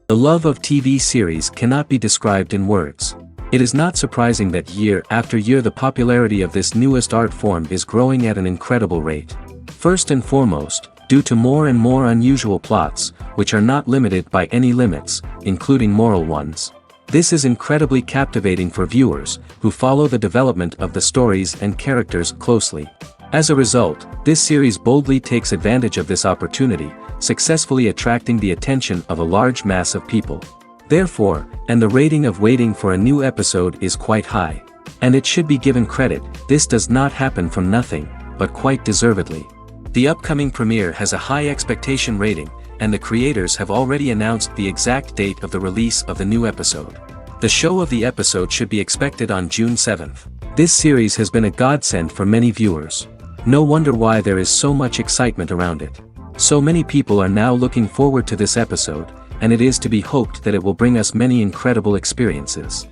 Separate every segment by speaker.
Speaker 1: The love of TV series cannot be described in words. It is not surprising that year after year the popularity of this newest art form is growing at an incredible rate. First and foremost, due to more and more unusual plots, which are not limited by any limits, including moral ones. This is incredibly captivating for viewers, who follow the development of the stories and characters closely. As a result, this series boldly takes advantage of this opportunity, successfully attracting the attention of a large mass of people. Therefore, and the rating of waiting for a new episode is quite high. And it should be given credit, this does not happen from nothing, but quite deservedly. The upcoming premiere has a high expectation rating, and the creators have already announced the exact date of the release of the new episode. The show of the episode should be expected on June 7th. This series has been a godsend for many viewers. No wonder why there is so much excitement around it. So many people are now looking forward to this episode, and it is to be hoped that it will bring us many incredible experiences.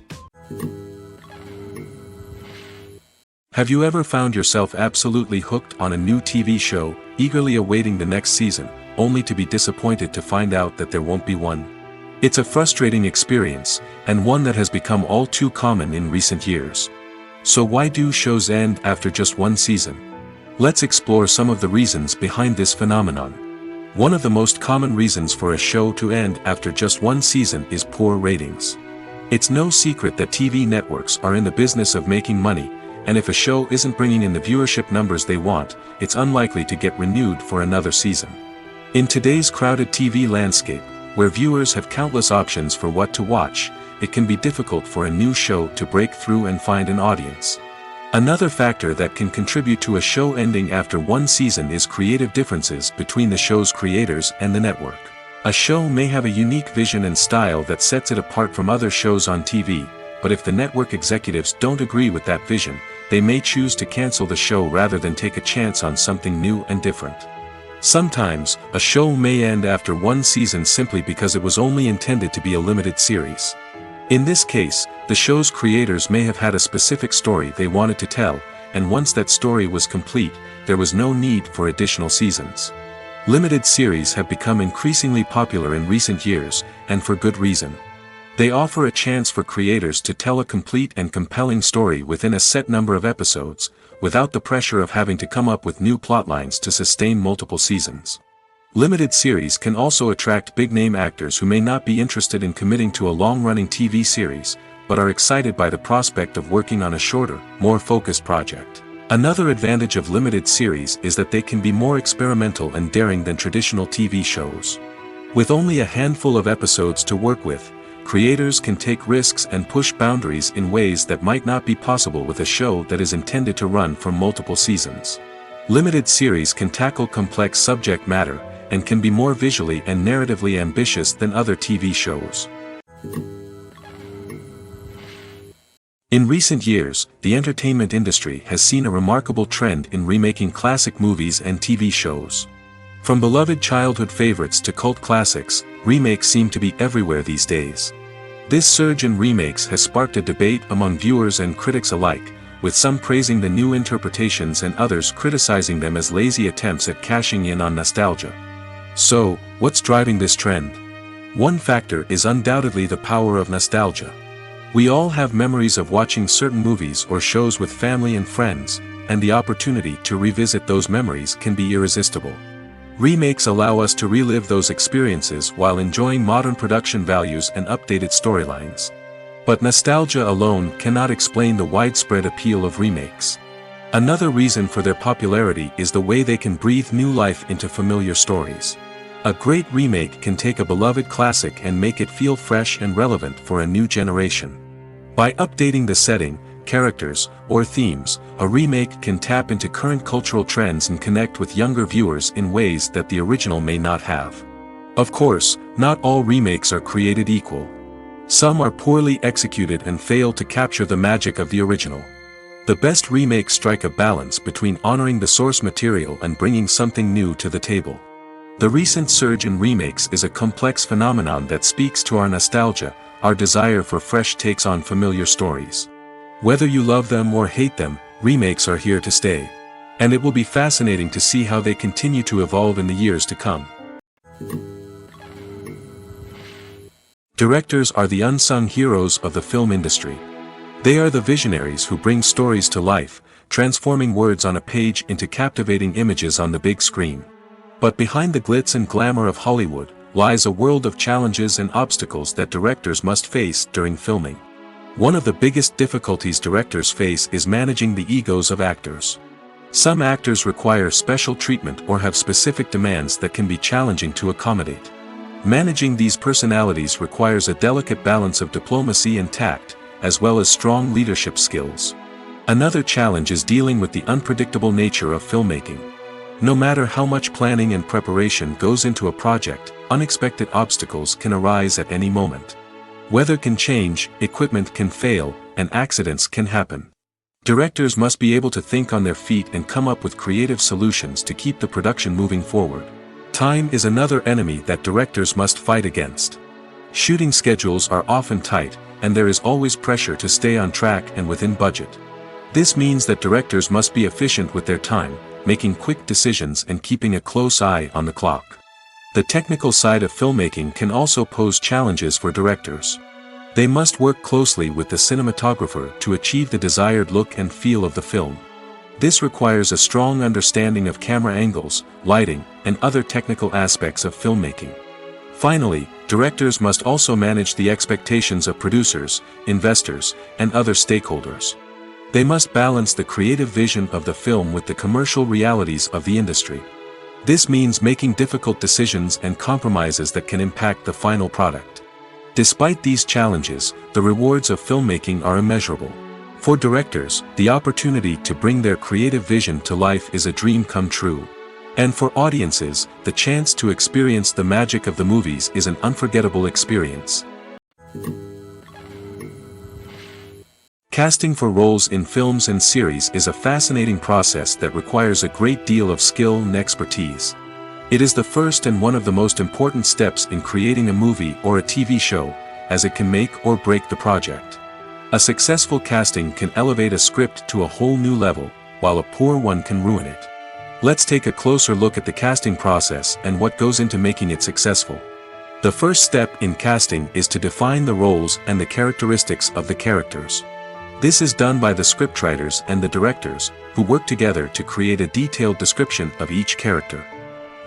Speaker 2: Have you ever found yourself absolutely hooked on a new TV show, eagerly awaiting the next season, only to be disappointed to find out that there won't be one? It's a frustrating experience, and one that has become all too common in recent years. So why do shows end after just one season? Let's explore some of the reasons behind this phenomenon. One of the most common reasons for a show to end after just one season is poor ratings. It's no secret that TV networks are in the business of making money, and if a show isn't bringing in the viewership numbers they want, it's unlikely to get renewed for another season. In today's crowded TV landscape, where viewers have countless options for what to watch, it can be difficult for a new show to break through and find an audience. Another factor that can contribute to a show ending after one season is creative differences between the show's creators and the network. A show may have a unique vision and style that sets it apart from other shows on TV, but if the network executives don't agree with that vision, they may choose to cancel the show rather than take a chance on something new and different. Sometimes, a show may end after one season simply because it was only intended to be a limited series. In this case, the show's creators may have had a specific story they wanted to tell, and once that story was complete, there was no need for additional seasons. Limited series have become increasingly popular in recent years, and for good reason. They offer a chance for creators to tell a complete and compelling story within a set number of episodes, without the pressure of having to come up with new plotlines to sustain multiple seasons. Limited series can also attract big-name actors who may not be interested in committing to a long-running TV series, but are excited by the prospect of working on a shorter, more focused project. Another advantage of limited series is that they can be more experimental and daring than traditional TV shows. With only a handful of episodes to work with, creators can take risks and push boundaries in ways that might not be possible with a show that is intended to run for multiple seasons. Limited series can tackle complex subject matter, and can be more visually and narratively ambitious than other TV shows. In recent years, the entertainment industry has seen a remarkable trend in remaking classic movies and TV shows. From beloved childhood favorites to cult classics, remakes seem to be everywhere these days. This surge in remakes has sparked a debate among viewers and critics alike, with some praising the new interpretations and others criticizing them as lazy attempts at cashing in on nostalgia. So, what's driving this trend? One factor is undoubtedly the power of nostalgia. We all have memories of watching certain movies or shows with family and friends, and the opportunity to revisit those memories can be irresistible. Remakes allow us to relive those experiences while enjoying modern production values and updated storylines. But nostalgia alone cannot explain the widespread appeal of remakes. Another reason for their popularity is the way they can breathe new life into familiar stories. A great remake can take a beloved classic and make it feel fresh and relevant for a new generation. By updating the setting, characters, or themes, a remake can tap into current cultural trends and connect with younger viewers in ways that the original may not have. Of course, not all remakes are created equal. Some are poorly executed and fail to capture the magic of the original. The best remakes strike a balance between honoring the source material and bringing something new to the table. The recent surge in remakes is a complex phenomenon that speaks to our nostalgia, our desire for fresh takes on familiar stories. Whether you love them or hate them, remakes are here to stay. And it will be fascinating to see how they continue to evolve in the years to come. Directors are the unsung heroes of the film industry. They are the visionaries who bring stories to life, transforming words on a page into captivating images on the big screen. But behind the glitz and glamour of Hollywood, lies a world of challenges and obstacles that directors must face during filming. One of the biggest difficulties directors face is managing the egos of actors. Some actors require special treatment or have specific demands that can be challenging to accommodate. Managing these personalities requires a delicate balance of diplomacy and tact, as well as strong leadership skills. Another challenge is dealing with the unpredictable nature of filmmaking. No matter how much planning and preparation goes into a project, unexpected obstacles can arise at any moment. Weather can change, equipment can fail, and accidents can happen. Directors must be able to think on their feet and come up with creative solutions to keep the production moving forward. Time is another enemy that directors must fight against. Shooting schedules are often tight, and there is always pressure to stay on track and within budget. This means that directors must be efficient with their time, making quick decisions and keeping a close eye on the clock. The technical side of filmmaking can also pose challenges for directors. They must work closely with the cinematographer to achieve the desired look and feel of the film. This requires a strong understanding of camera angles, lighting, and other technical aspects of filmmaking. Finally, directors must also manage the expectations of producers, investors, and other stakeholders. They must balance the creative vision of the film with the commercial realities of the industry. This means making difficult decisions and compromises that can impact the final product. Despite these challenges, the rewards of filmmaking are immeasurable. For directors, the opportunity to bring their creative vision to life is a dream come true. And for audiences, the chance to experience the magic of the movies is an unforgettable experience. Casting for roles in films and series is a fascinating process that requires a great deal of skill and expertise. It is the first and one of the most important steps in creating a movie or a TV show, as it can make or break the project. A successful casting can elevate a script to a whole new level, while a poor one can ruin it. Let's take a closer look at the casting process and what goes into making it successful. The first step in casting is to define the roles and the characteristics of the characters. This is done by the scriptwriters and the directors, who work together to create a detailed description of each character.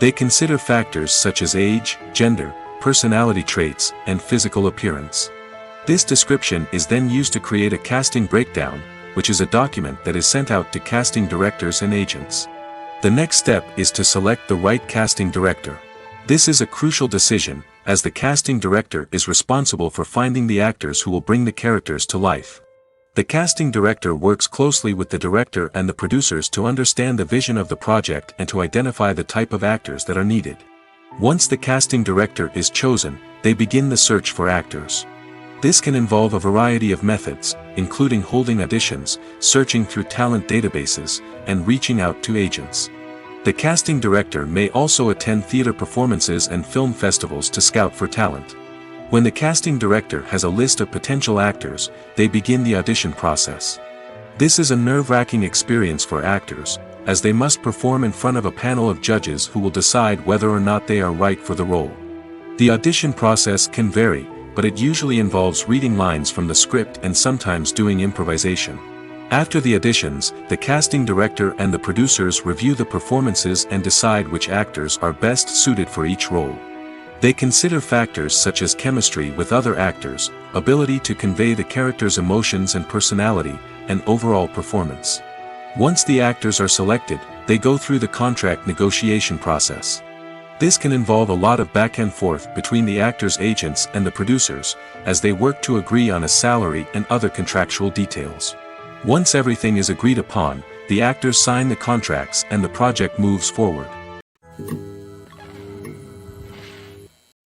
Speaker 2: They consider factors such as age, gender, personality traits, and physical appearance. This description is then used to create a casting breakdown, which is a document that is sent out to casting directors and agents. The next step is to select the right casting director. This is a crucial decision, as the casting director is responsible for finding the actors who will bring the characters to life. The casting director works closely with the director and the producers to understand the vision of the project and to identify the type of actors that are needed. Once the casting director is chosen, they begin the search for actors. This can involve a variety of methods, including holding auditions, searching through talent databases, and reaching out to agents. The casting director may also attend theater performances and film festivals to scout for talent. When the casting director has a list of potential actors, they begin the audition process. This is a nerve-wracking experience for actors, as they must perform in front of a panel of judges who will decide whether or not they are right for the role. The audition process can vary, but it usually involves reading lines from the script and sometimes doing improvisation. After the auditions, the casting director and the producers review the performances and decide which actors are best suited for each role. They consider factors such as chemistry with other actors, ability to convey the character's emotions and personality, and overall performance. Once the actors are selected, they go through the contract negotiation process. This can involve a lot of back and forth between the actors' agents and the producers, as they work to agree on a salary and other contractual details. Once everything is agreed upon, the actors sign the contracts and the project moves forward.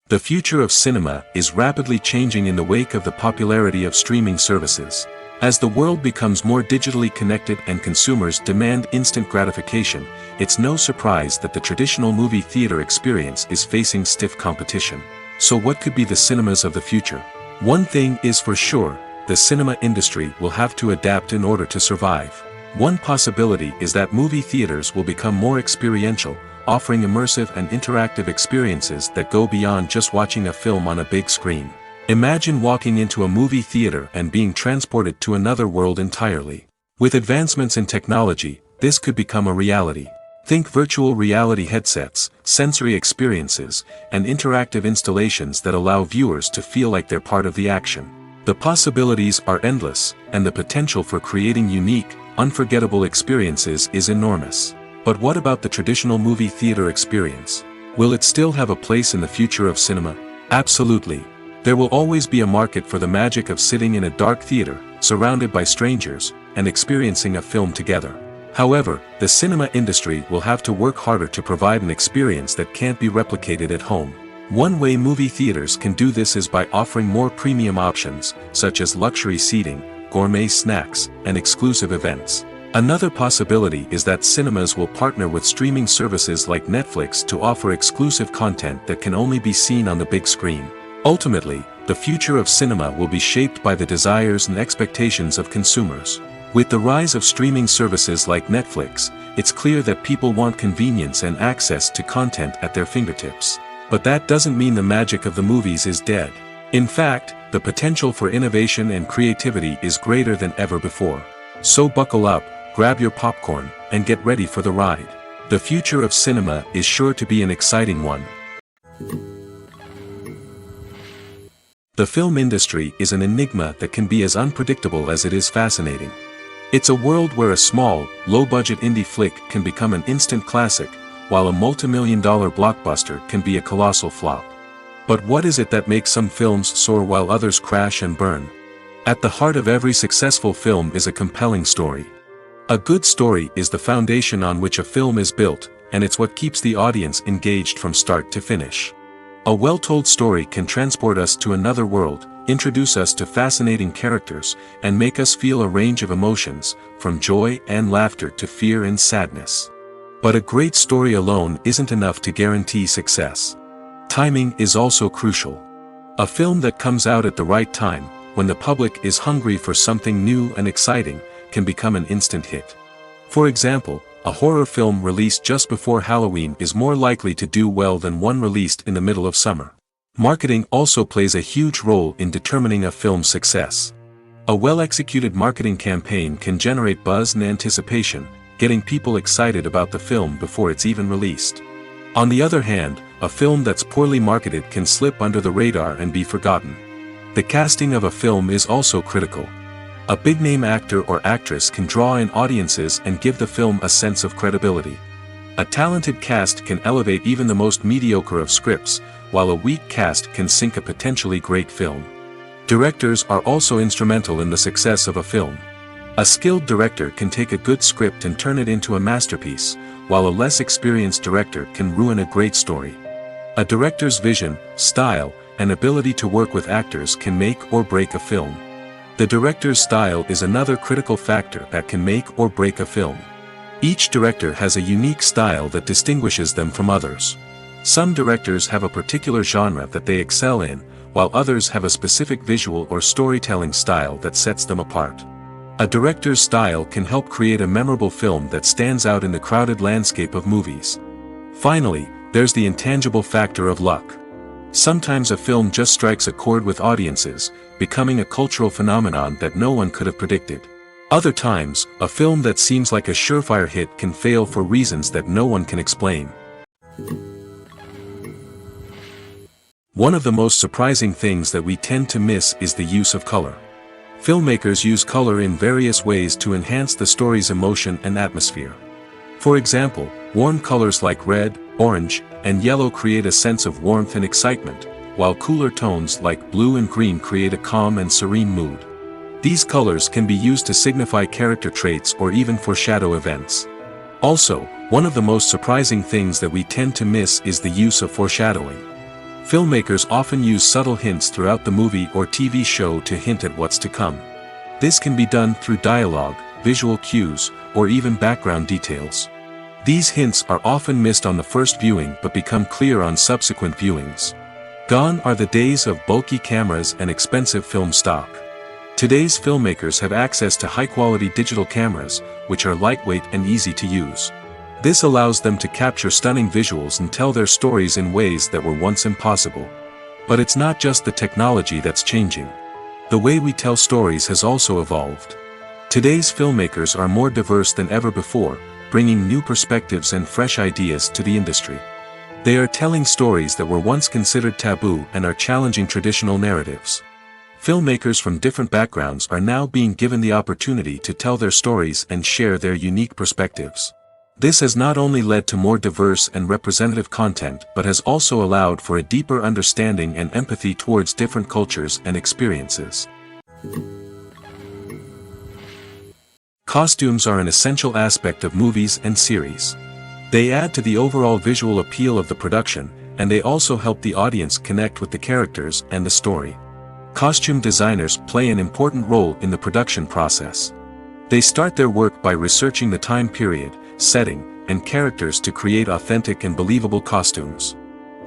Speaker 2: The future of cinema is rapidly changing in the wake of the popularity of streaming services. As the world becomes more digitally connected and consumers demand instant gratification, it's no surprise that the traditional movie theater experience is facing stiff competition. So what could be the cinemas of the future? One thing is for sure, the cinema industry will have to adapt in order to survive. One possibility is that movie theaters will become more experiential, offering immersive and interactive experiences that go beyond just watching a film on a big screen. Imagine walking into a movie theater and being transported to another world entirely. With advancements in technology, this could become a reality. Think virtual reality headsets, sensory experiences, and interactive installations that allow viewers to feel like they're part of the action. The possibilities are endless, and the potential for creating unique, unforgettable experiences is enormous. But what about the traditional movie theater experience? Will it still have a place in the future of cinema? Absolutely. There will always be a market for the magic of sitting in a dark theater, surrounded by strangers, and experiencing a film together. However, the cinema industry will have to work harder to provide an experience that can't be replicated at home. One way movie theaters can do this is by offering more premium options, such as luxury seating, gourmet snacks, and exclusive events. Another possibility is that cinemas will partner with streaming services like Netflix to offer exclusive content that can only be seen on the big screen. Ultimately, the future of cinema will be shaped by the desires and expectations of consumers. With the rise of streaming services like Netflix, it's clear that people want convenience and access to content at their fingertips. But that doesn't mean the magic of the movies is dead. In fact, the potential for innovation and creativity is greater than ever before. So buckle up, grab your popcorn, and get ready for the ride. The future of cinema is sure to be an exciting one. The film industry is an enigma that can be as unpredictable as it is fascinating. It's a world where a small, low-budget indie flick can become an instant classic, while a multi-million-dollar blockbuster can be a colossal flop. But what is it that makes some films soar while others crash and burn? At the heart of every successful film is a compelling story. A good story is the foundation on which a film is built, and it's what keeps the audience engaged from start to finish. A well-told story can transport us to another world, introduce us to fascinating characters, and make us feel a range of emotions, from joy and laughter to fear and sadness. But a great story alone isn't enough to guarantee success. Timing is also crucial. A film that comes out at the right time, when the public is hungry for something new and exciting, can become an instant hit. For example, a horror film released just before Halloween is more likely to do well than one released in the middle of summer. Marketing also plays a huge role in determining a film's success. A well-executed marketing campaign can generate buzz and anticipation, getting people excited about the film before it's even released. On the other hand, a film that's poorly marketed can slip under the radar and be forgotten. The casting of a film is also critical. A big-name actor or actress can draw in audiences and give the film a sense of credibility. A talented cast can elevate even the most mediocre of scripts, while a weak cast can sink a potentially great film. Directors are also instrumental in the success of a film. A skilled director can take a good script and turn it into a masterpiece, while a less experienced director can ruin a great story. A director's vision, style, and ability to work with actors can make or break a film. The director's style is another critical factor that can make or break a film. Each director has a unique style that distinguishes them from others. Some directors have a particular genre that they excel in, while others have a specific visual or storytelling style that sets them apart. A director's style can help create a memorable film that stands out in the crowded landscape of movies. Finally, there's the intangible factor of luck. Sometimes a film just strikes a chord with audiences, becoming a cultural phenomenon that no one could have predicted. Other times, a film that seems like a surefire hit can fail for reasons that no one can explain. One of the most surprising things that we tend to miss is the use of color. Filmmakers use color in various ways to enhance the story's emotion and atmosphere. For example, warm colors like red, orange, and yellow create a sense of warmth and excitement, while cooler tones like blue and green create a calm and serene mood. These colors can be used to signify character traits or even foreshadow events. Also, one of the most surprising things that we tend to miss is the use of foreshadowing. Filmmakers often use subtle hints throughout the movie or TV show to hint at what's to come. This can be done through dialogue, visual cues, or even background details. These hints are often missed on the first viewing but become clear on subsequent viewings. Gone are the days of bulky cameras and expensive film stock. Today's filmmakers have access to high-quality digital cameras, which are lightweight and easy to use. This allows them to capture stunning visuals and tell their stories in ways that were once impossible. But it's not just the technology that's changing. The way we tell stories has also evolved. Today's filmmakers are more diverse than ever before, bringing new perspectives and fresh ideas to the industry. They are telling stories that were once considered taboo and are challenging traditional narratives. Filmmakers from different backgrounds are now being given the opportunity to tell their stories and share their unique perspectives. This has not only led to more diverse and representative content but has also allowed for a deeper understanding and empathy towards different cultures and experiences. Costumes are an essential aspect of movies and series. They add to the overall visual appeal of the production, and they also help the audience connect with the characters and the story. Costume designers play an important role in the production process. They start their work by researching the time period, setting, and characters to create authentic and believable costumes.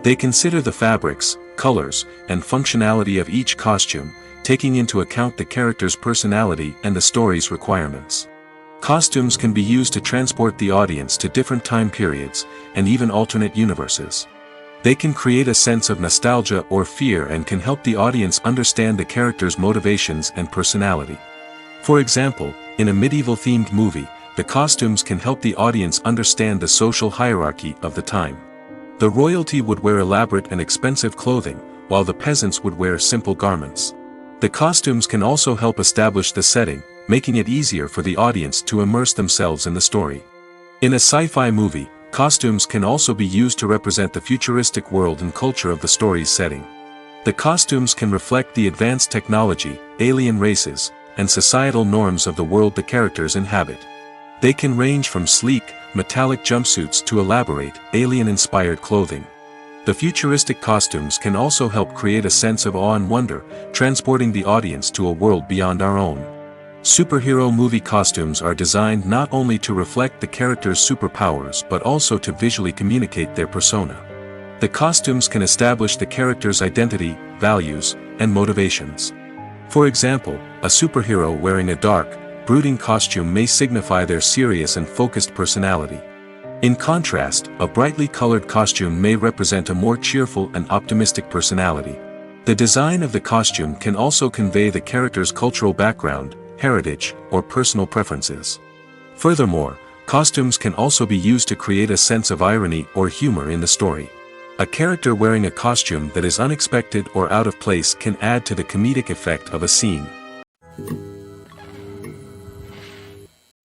Speaker 2: They consider the fabrics, colors, and functionality of each costume, taking into account the character's personality and the story's requirements. Costumes can be used to transport the audience to different time periods, and even alternate universes. They can create a sense of nostalgia or fear and can help the audience understand the character's motivations and personality. For example, in a medieval-themed movie, the costumes can help the audience understand the social hierarchy of the time. The royalty would wear elaborate and expensive clothing, while the peasants would wear simple garments. The costumes can also help establish the setting, making it easier for the audience to immerse themselves in the story. In a sci-fi movie, costumes can also be used to represent the futuristic world and culture of the story's setting. The costumes can reflect the advanced technology, alien races, and societal norms of the world the characters inhabit. They can range from sleek, metallic jumpsuits to elaborate, alien-inspired clothing. The futuristic costumes can also help create a sense of awe and wonder, transporting the audience to a world beyond our own. Superhero movie costumes are designed not only to reflect the character's superpowers but also to visually communicate their persona. The costumes can establish the character's identity, values, and motivations. For example, a superhero wearing a dark, brooding costume may signify their serious and focused personality. In contrast, a brightly colored costume may represent a more cheerful and optimistic personality. The design of the costume can also convey the character's cultural background, heritage, or personal preferences. Furthermore, costumes can also be used to create a sense of irony or humor in the story. A character wearing a costume that is unexpected or out of place can add to the comedic effect of a scene.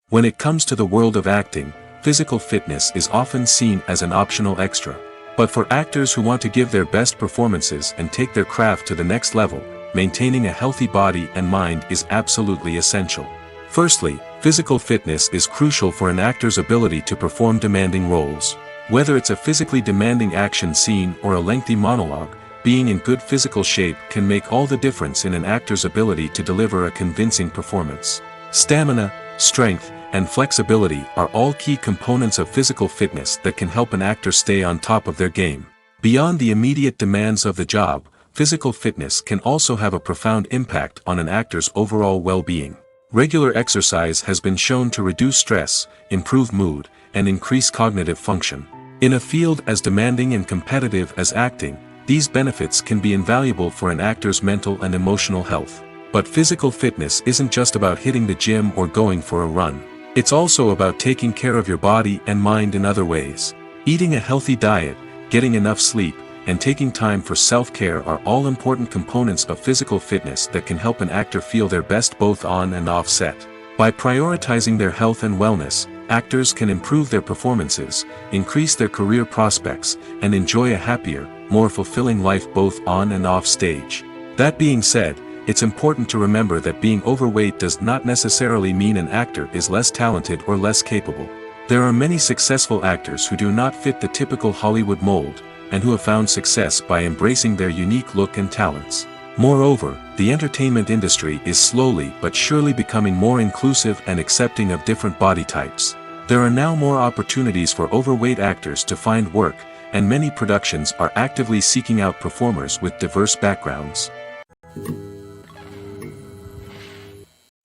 Speaker 2: When it comes to the world of acting, physical fitness is often seen as an optional extra. But for actors who want to give their best performances and take their craft to the next level, maintaining a healthy body and mind is absolutely essential. Firstly, physical fitness is crucial for an actor's ability to perform demanding roles. Whether it's a physically demanding action scene or a lengthy monologue, being in good physical shape can make all the difference in an actor's ability to deliver a convincing performance. Stamina, strength, and flexibility are all key components of physical fitness that can help an actor stay on top of their game. Beyond the immediate demands of the job, physical fitness can also have a profound impact on an actor's overall well-being. Regular exercise has been shown to reduce stress, improve mood, and increase cognitive function. In a field as demanding and competitive as acting, these benefits can be invaluable for an actor's mental and emotional health. But physical fitness isn't just about hitting the gym or going for a run. It's also about taking care of your body and mind in other ways. Eating a healthy diet, getting enough sleep, and taking time for self-care are all important components of physical fitness that can help an actor feel their best both on and off set. By prioritizing their health and wellness, actors can improve their performances, increase their career prospects, and enjoy a happier, more fulfilling life both on and off stage. That being said, it's important to remember that being overweight does not necessarily mean an actor is less talented or less capable. There are many successful actors who do not fit the typical Hollywood mold, and who have found success by embracing their unique look and talents. Moreover, the entertainment industry is slowly but surely becoming more inclusive and accepting of different body types. There are now more opportunities for overweight actors to find work, and many productions are actively seeking out performers with diverse backgrounds.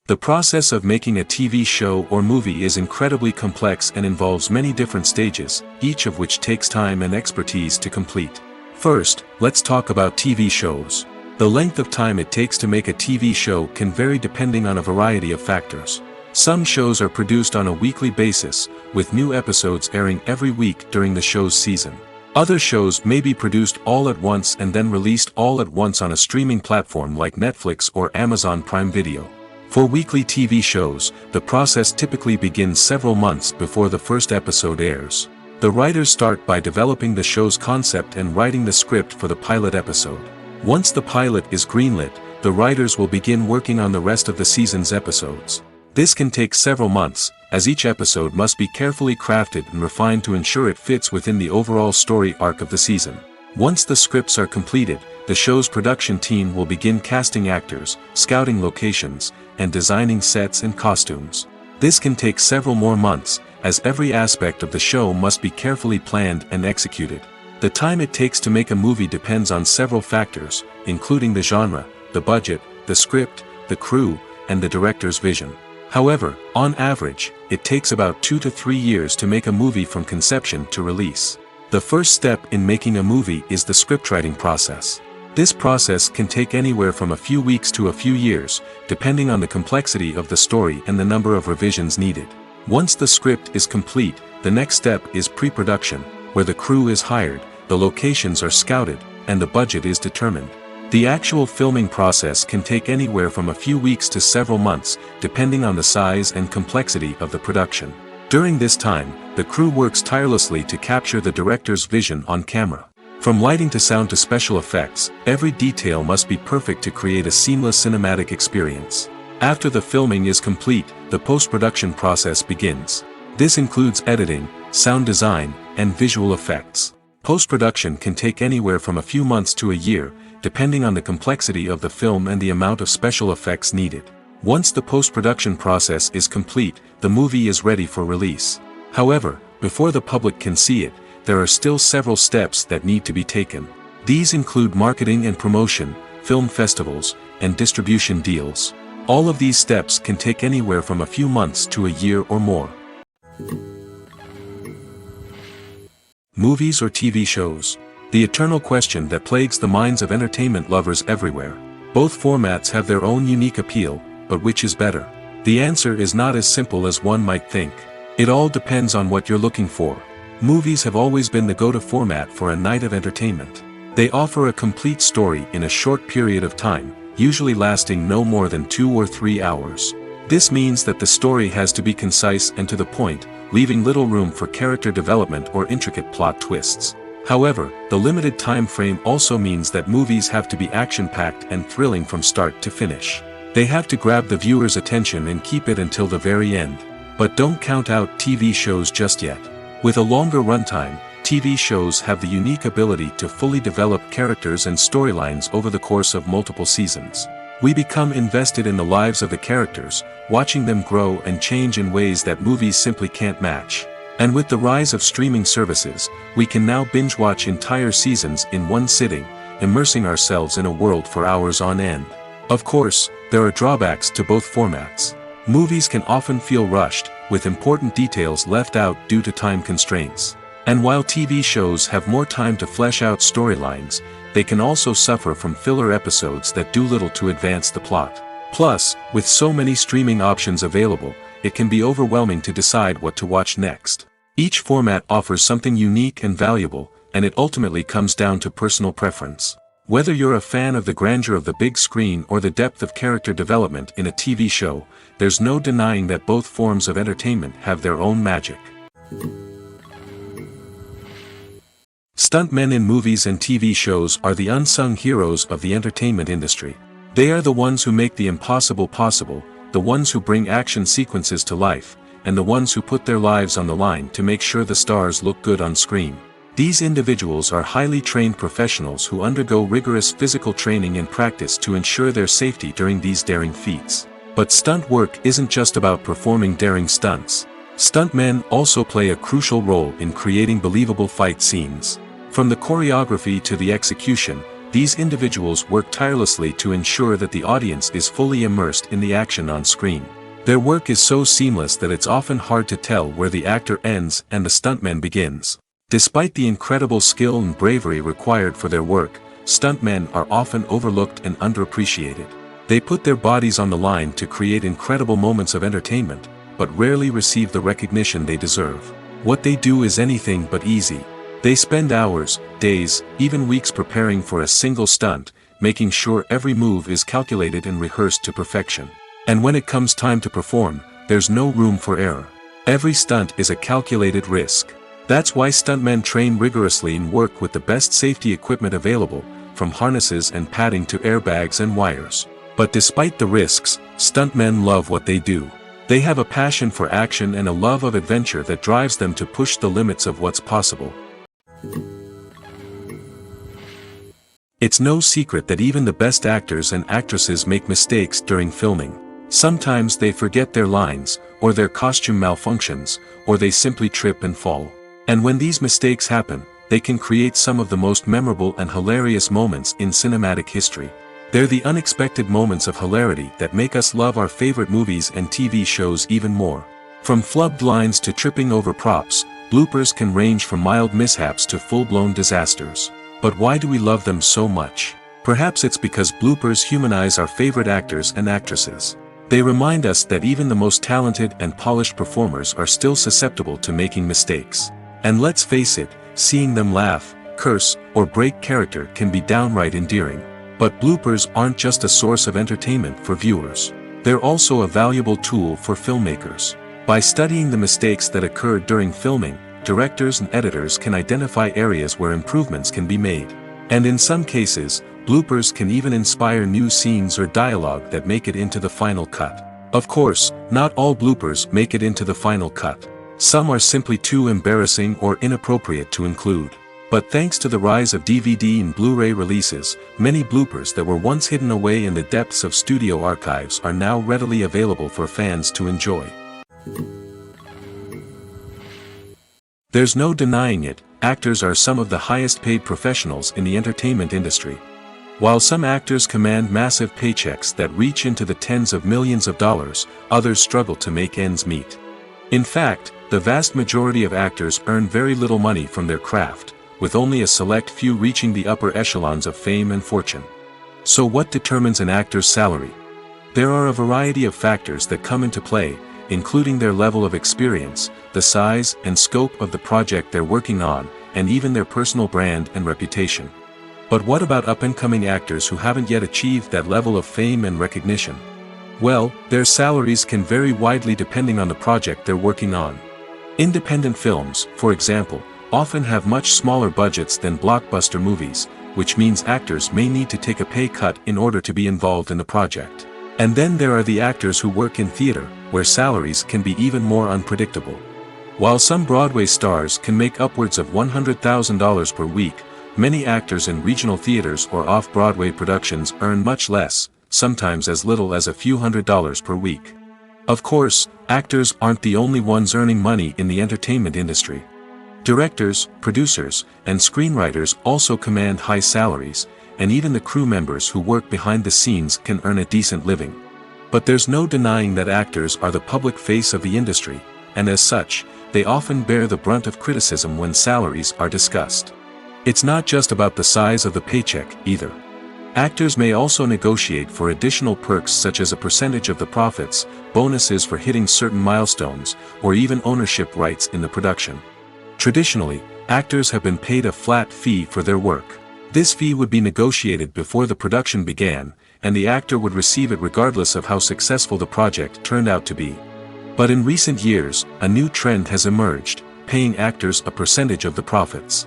Speaker 2: The process of making a TV show or movie is incredibly complex and involves many different stages, each of which takes time and expertise to complete. First, let's talk about TV shows. The length of time it takes to make a TV show can vary depending on a variety of factors. Some shows are produced on a weekly basis, with new episodes airing every week during the show's season. Other shows may be produced all at once and then released all at once on a streaming platform like Netflix or Amazon Prime Video. For weekly TV shows, the process typically begins several months before the first episode airs. The writers start by developing the show's concept and writing the script for the pilot episode. Once the pilot is greenlit, the writers will begin working on the rest of the season's episodes. This can take several months, as each episode must be carefully crafted and refined to ensure it fits within the overall story arc of the season. Once the scripts are completed, the show's production team will begin casting actors, scouting locations, and designing sets and costumes. This can take several more months, as every aspect of the show must be carefully planned and executed. The time it takes to make a movie depends on several factors, including the genre, the budget, the script, the crew, and the director's vision. However, on average, it takes about 2 to 3 years to make a movie from conception to release. The first step in making a movie is the scriptwriting process. This process can take anywhere from a few weeks to a few years, depending on the complexity of the story and the number of revisions needed. Once the script is complete, the next step is pre-production, where the crew is hired, the locations are scouted, and the budget is determined. The actual filming process can take anywhere from a few weeks to several months, depending on the size and complexity of the production. During this time, the crew works tirelessly to capture the director's vision on camera. From lighting to sound to special effects, every detail must be perfect to create a seamless cinematic experience. After the filming is complete, the post-production process begins. This includes editing, sound design, and visual effects. Post-production can take anywhere from a few months to a year, depending on the complexity of the film and the amount of special effects needed. Once the post-production process is complete, the movie is ready for release. However, before the public can see it, there are still several steps that need to be taken. These include marketing and promotion, film festivals, and distribution deals. All of these steps can take anywhere from a few months to a year or more. Movies or TV shows? The eternal question that plagues the minds of entertainment lovers everywhere. Both formats have their own unique appeal, but which is better? The answer is not as simple as one might think. It all depends on what you're looking for. Movies have always been the go-to format for a night of entertainment. They offer a complete story in a short period of time, usually lasting no more than 2 or 3 hours. This means that the story has to be concise and to the point, leaving little room for character development or intricate plot twists. However, the limited time frame also means that movies have to be action-packed and thrilling from start to finish. They have to grab the viewer's attention and keep it until the very end. But don't count out TV shows just yet. With a longer runtime, TV shows have the unique ability to fully develop characters and storylines over the course of multiple seasons. We become invested in the lives of the characters, watching them grow and change in ways that movies simply can't match. And with the rise of streaming services, we can now binge-watch entire seasons in one sitting, immersing ourselves in a world for hours on end. Of course, there are drawbacks to both formats. Movies can often feel rushed, with important details left out due to time constraints. And while TV shows have more time to flesh out storylines, they can also suffer from filler episodes that do little to advance the plot. Plus, with so many streaming options available, it can be overwhelming to decide what to watch next. Each format offers something unique and valuable, and it ultimately comes down to personal preference. Whether you're a fan of the grandeur of the big screen or the depth of character development in a TV show, there's no denying that both forms of entertainment have their own magic. Stuntmen in movies and TV shows are the unsung heroes of the entertainment industry. They are the ones who make the impossible possible, the ones who bring action sequences to life, and the ones who put their lives on the line to make sure the stars look good on screen. These individuals are highly trained professionals who undergo rigorous physical training and practice to ensure their safety during these daring feats. But stunt work isn't just about performing daring stunts. Stuntmen also play a crucial role in creating believable fight scenes. From the choreography to the execution, these individuals work tirelessly to ensure that the audience is fully immersed in the action on screen. Their work is so seamless that it's often hard to tell where the actor ends and the stuntman begins. Despite the incredible skill and bravery required for their work, stuntmen are often overlooked and underappreciated. They put their bodies on the line to create incredible moments of entertainment, but rarely receive the recognition they deserve. What they do is anything but easy. They spend hours, days, even weeks preparing for a single stunt, making sure every move is calculated and rehearsed to perfection. And when it comes time to perform, there's no room for error. Every stunt is a calculated risk. That's why stuntmen train rigorously and work with the best safety equipment available, from harnesses and padding to airbags and wires. But despite the risks, stuntmen love what they do. They have a passion for action and a love of adventure that drives them to push the limits of what's possible. It's no secret that even the best actors and actresses make mistakes during filming. Sometimes they forget their lines, or their costume malfunctions, or they simply trip and fall. And when these mistakes happen, they can create some of the most memorable and hilarious moments in cinematic history. They're the unexpected moments of hilarity that make us love our favorite movies and TV shows even more. From flubbed lines to tripping over props, bloopers can range from mild mishaps to full-blown disasters. But why do we love them so much? Perhaps it's because bloopers humanize our favorite actors and actresses. They remind us that even the most talented and polished performers are still susceptible to making mistakes. And let's face it, seeing them laugh, curse, or break character can be downright endearing. But bloopers aren't just a source of entertainment for viewers. They're also a valuable tool for filmmakers. By studying the mistakes that occurred during filming, directors and editors can identify areas where improvements can be made. And in some cases, bloopers can even inspire new scenes or dialogue that make it into the final cut. Of course, not all bloopers make it into the final cut. Some are simply too embarrassing or inappropriate to include. But thanks to the rise of DVD and Blu-ray releases, many bloopers that were once hidden away in the depths of studio archives are now readily available for fans to enjoy. There's no denying it, actors are some of the highest paid professionals in the entertainment industry. While some actors command massive paychecks that reach into the tens of millions of dollars, others struggle to make ends meet. In fact, the vast majority of actors earn very little money from their craft, with only a select few reaching the upper echelons of fame and fortune. So what determines an actor's salary? There are a variety of factors that come into play, including their level of experience, the size and scope of the project they're working on, and even their personal brand and reputation. But what about up-and-coming actors who haven't yet achieved that level of fame and recognition? Well, their salaries can vary widely depending on the project they're working on. Independent films, for example, often have much smaller budgets than blockbuster movies, which means actors may need to take a pay cut in order to be involved in the project. And then there are the actors who work in theater, where salaries can be even more unpredictable. While some Broadway stars can make upwards of $100,000 per week, many actors in regional theaters or off-Broadway productions earn much less, sometimes as little as a few $100s per week. Of course, actors aren't the only ones earning money in the entertainment industry. Directors, producers, and screenwriters also command high salaries, and even the crew members who work behind the scenes can earn a decent living. But there's no denying that actors are the public face of the industry, and as such, they often bear the brunt of criticism when salaries are discussed. It's not just about the size of the paycheck, either. Actors may also negotiate for additional perks such as a percentage of the profits, bonuses for hitting certain milestones, or even ownership rights in the production. Traditionally, actors have been paid a flat fee for their work. This fee would be negotiated before the production began, and the actor would receive it regardless of how successful the project turned out to be. But in recent years, a new trend has emerged, paying actors a percentage of the profits.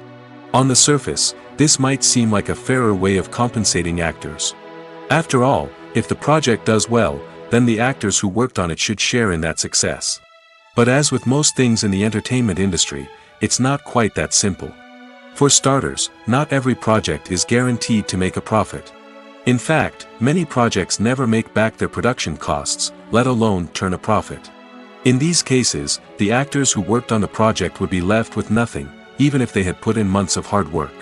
Speaker 2: On the surface, this might seem like a fairer way of compensating actors. After all, if the project does well, then the actors who worked on it should share in that success. But as with most things in the entertainment industry, it's not quite that simple. For starters, not every project is guaranteed to make a profit. In fact, many projects never make back their production costs, let alone turn a profit. In these cases, the actors who worked on the project would be left with nothing, even if they had put in months of hard work.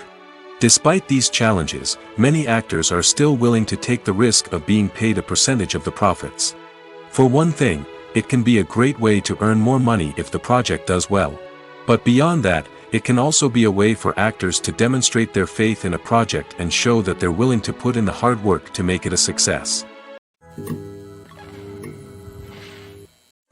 Speaker 2: Despite these challenges, many actors are still willing to take the risk of being paid a percentage of the profits. For one thing, it can be a great way to earn more money if the project does well. But beyond that, it can also be a way for actors to demonstrate their faith in a project and show that they're willing to put in the hard work to make it a success.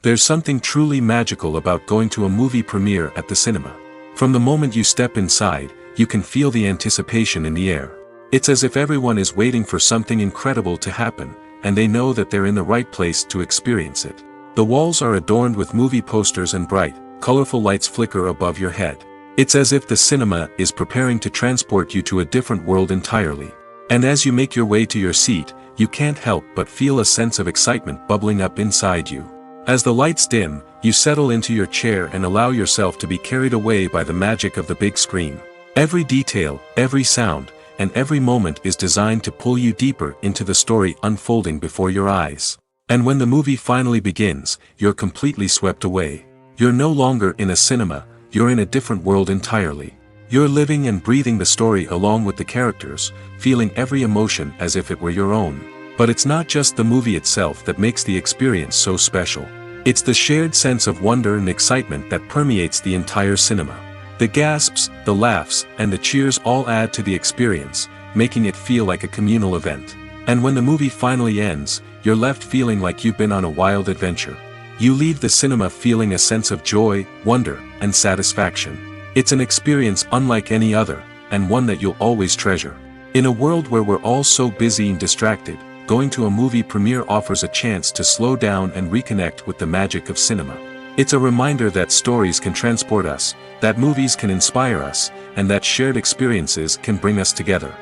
Speaker 2: There's something truly magical about going to a movie premiere at the cinema. From the moment you step inside, you can feel the anticipation in the air. It's as if everyone is waiting for something incredible to happen, and they know that they're in the right place to experience it. The walls are adorned with movie posters and bright, colorful lights flicker above your head. It's as if the cinema is preparing to transport you to a different world entirely. And as you make your way to your seat, you can't help but feel a sense of excitement bubbling up inside you. As the lights dim, you settle into your chair and allow yourself to be carried away by the magic of the big screen. Every detail, every sound, and every moment is designed to pull you deeper into the story unfolding before your eyes. And when the movie finally begins, you're completely swept away. You're no longer in a cinema, you're in a different world entirely. You're living and breathing the story along with the characters, feeling every emotion as if it were your own. But it's not just the movie itself that makes the experience so special. It's the shared sense of wonder and excitement that permeates the entire cinema. The gasps, the laughs, and the cheers all add to the experience, making it feel like a communal event. And when the movie finally ends, you're left feeling like you've been on a wild adventure. You leave the cinema feeling a sense of joy, wonder, and satisfaction. It's an experience unlike any other, and one that you'll always treasure. In a world where we're all so busy and distracted, going to a movie premiere offers a chance to slow down and reconnect with the magic of cinema. It's a reminder that stories can transport us, that movies can inspire us, and that shared experiences can bring us together.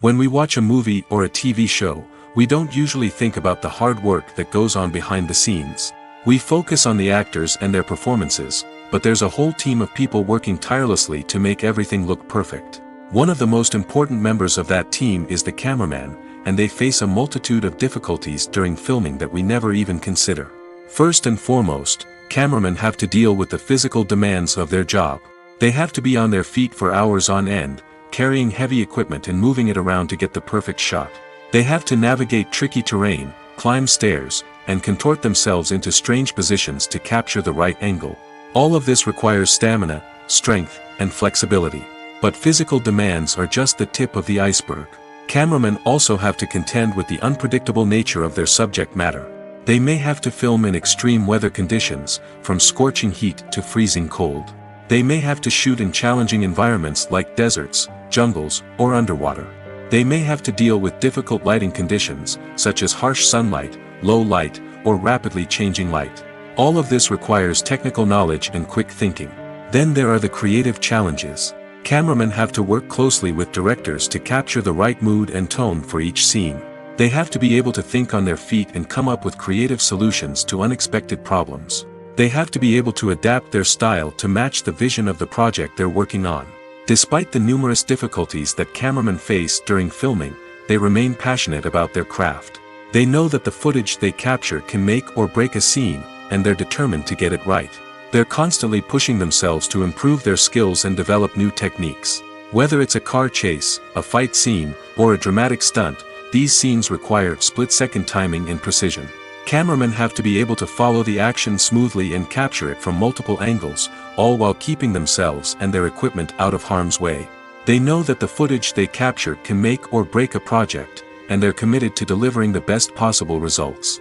Speaker 2: When we watch a movie or a TV show, we don't usually think about the hard work that goes on behind the scenes. We focus on the actors and their performances, but there's a whole team of people working tirelessly to make everything look perfect. One of the most important members of that team is the cameraman, and they face a multitude of difficulties during filming that we never even consider. First and foremost, cameramen have to deal with the physical demands of their job. They have to be on their feet for hours on end, carrying heavy equipment and moving it around to get the perfect shot. They have to navigate tricky terrain, climb stairs, and contort themselves into strange positions to capture the right angle. All of this requires stamina, strength, and flexibility. But physical demands are just the tip of the iceberg. Cameramen also have to contend with the unpredictable nature of their subject matter. They may have to film in extreme weather conditions, from scorching heat to freezing cold. They may have to shoot in challenging environments like deserts, jungles, or underwater. They may have to deal with difficult lighting conditions, such as harsh sunlight, low light, or rapidly changing light. All of this requires technical knowledge and quick thinking. Then there are the creative challenges. Cameramen have to work closely with directors to capture the right mood and tone for each scene. They have to be able to think on their feet and come up with creative solutions to unexpected problems. They have to be able to adapt their style to match the vision of the project they're working on. Despite the numerous difficulties that cameramen face during filming, they remain passionate about their craft. They know that the footage they capture can make or break a scene, and they're determined to get it right. They're constantly pushing themselves to improve their skills and develop new techniques. Whether it's a car chase, a fight scene, or a dramatic stunt, these scenes require split-second timing and precision. Cameramen have to be able to follow the action smoothly and capture it from multiple angles, all while keeping themselves and their equipment out of harm's way. They know that the footage they capture can make or break a project, and they're committed to delivering the best possible results.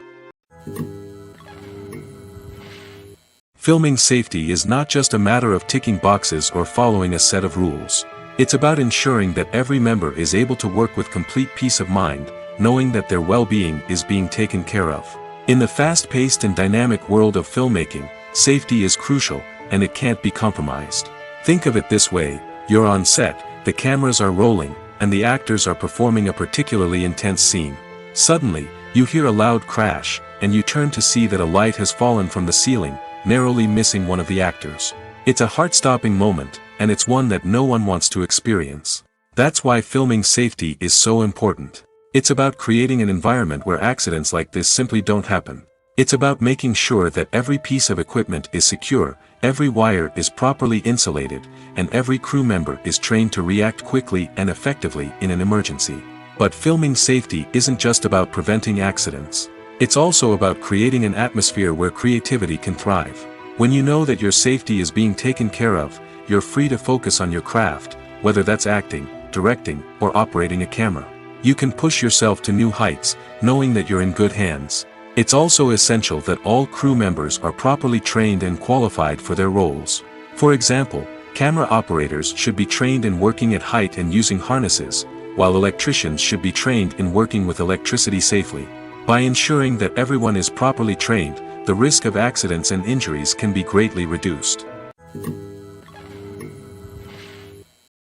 Speaker 2: Filming safety is not just a matter of ticking boxes or following a set of rules. It's about ensuring that every member is able to work with complete peace of mind, knowing that their well-being is being taken care of. In the fast-paced and dynamic world of filmmaking, safety is crucial, and it can't be compromised. Think of it this way: you're on set, the cameras are rolling, and the actors are performing a particularly intense scene. Suddenly, you hear a loud crash, and you turn to see that a light has fallen from the ceiling, narrowly missing one of the actors. It's a heart-stopping moment, and it's one that no one wants to experience. That's why filming safety is so important. It's about creating an environment where accidents like this simply don't happen. It's about making sure that every piece of equipment is secure, every wire is properly insulated, and every crew member is trained to react quickly and effectively in an emergency. But filming safety isn't just about preventing accidents. It's also about creating an atmosphere where creativity can thrive. When you know that your safety is being taken care of, you're free to focus on your craft, whether that's acting, directing, or operating a camera. You can push yourself to new heights, knowing that you're in good hands. It's also essential that all crew members are properly trained and qualified for their roles. For example, camera operators should be trained in working at height and using harnesses, while electricians should be trained in working with electricity safely. By ensuring that everyone is properly trained, the risk of accidents and injuries can be greatly reduced.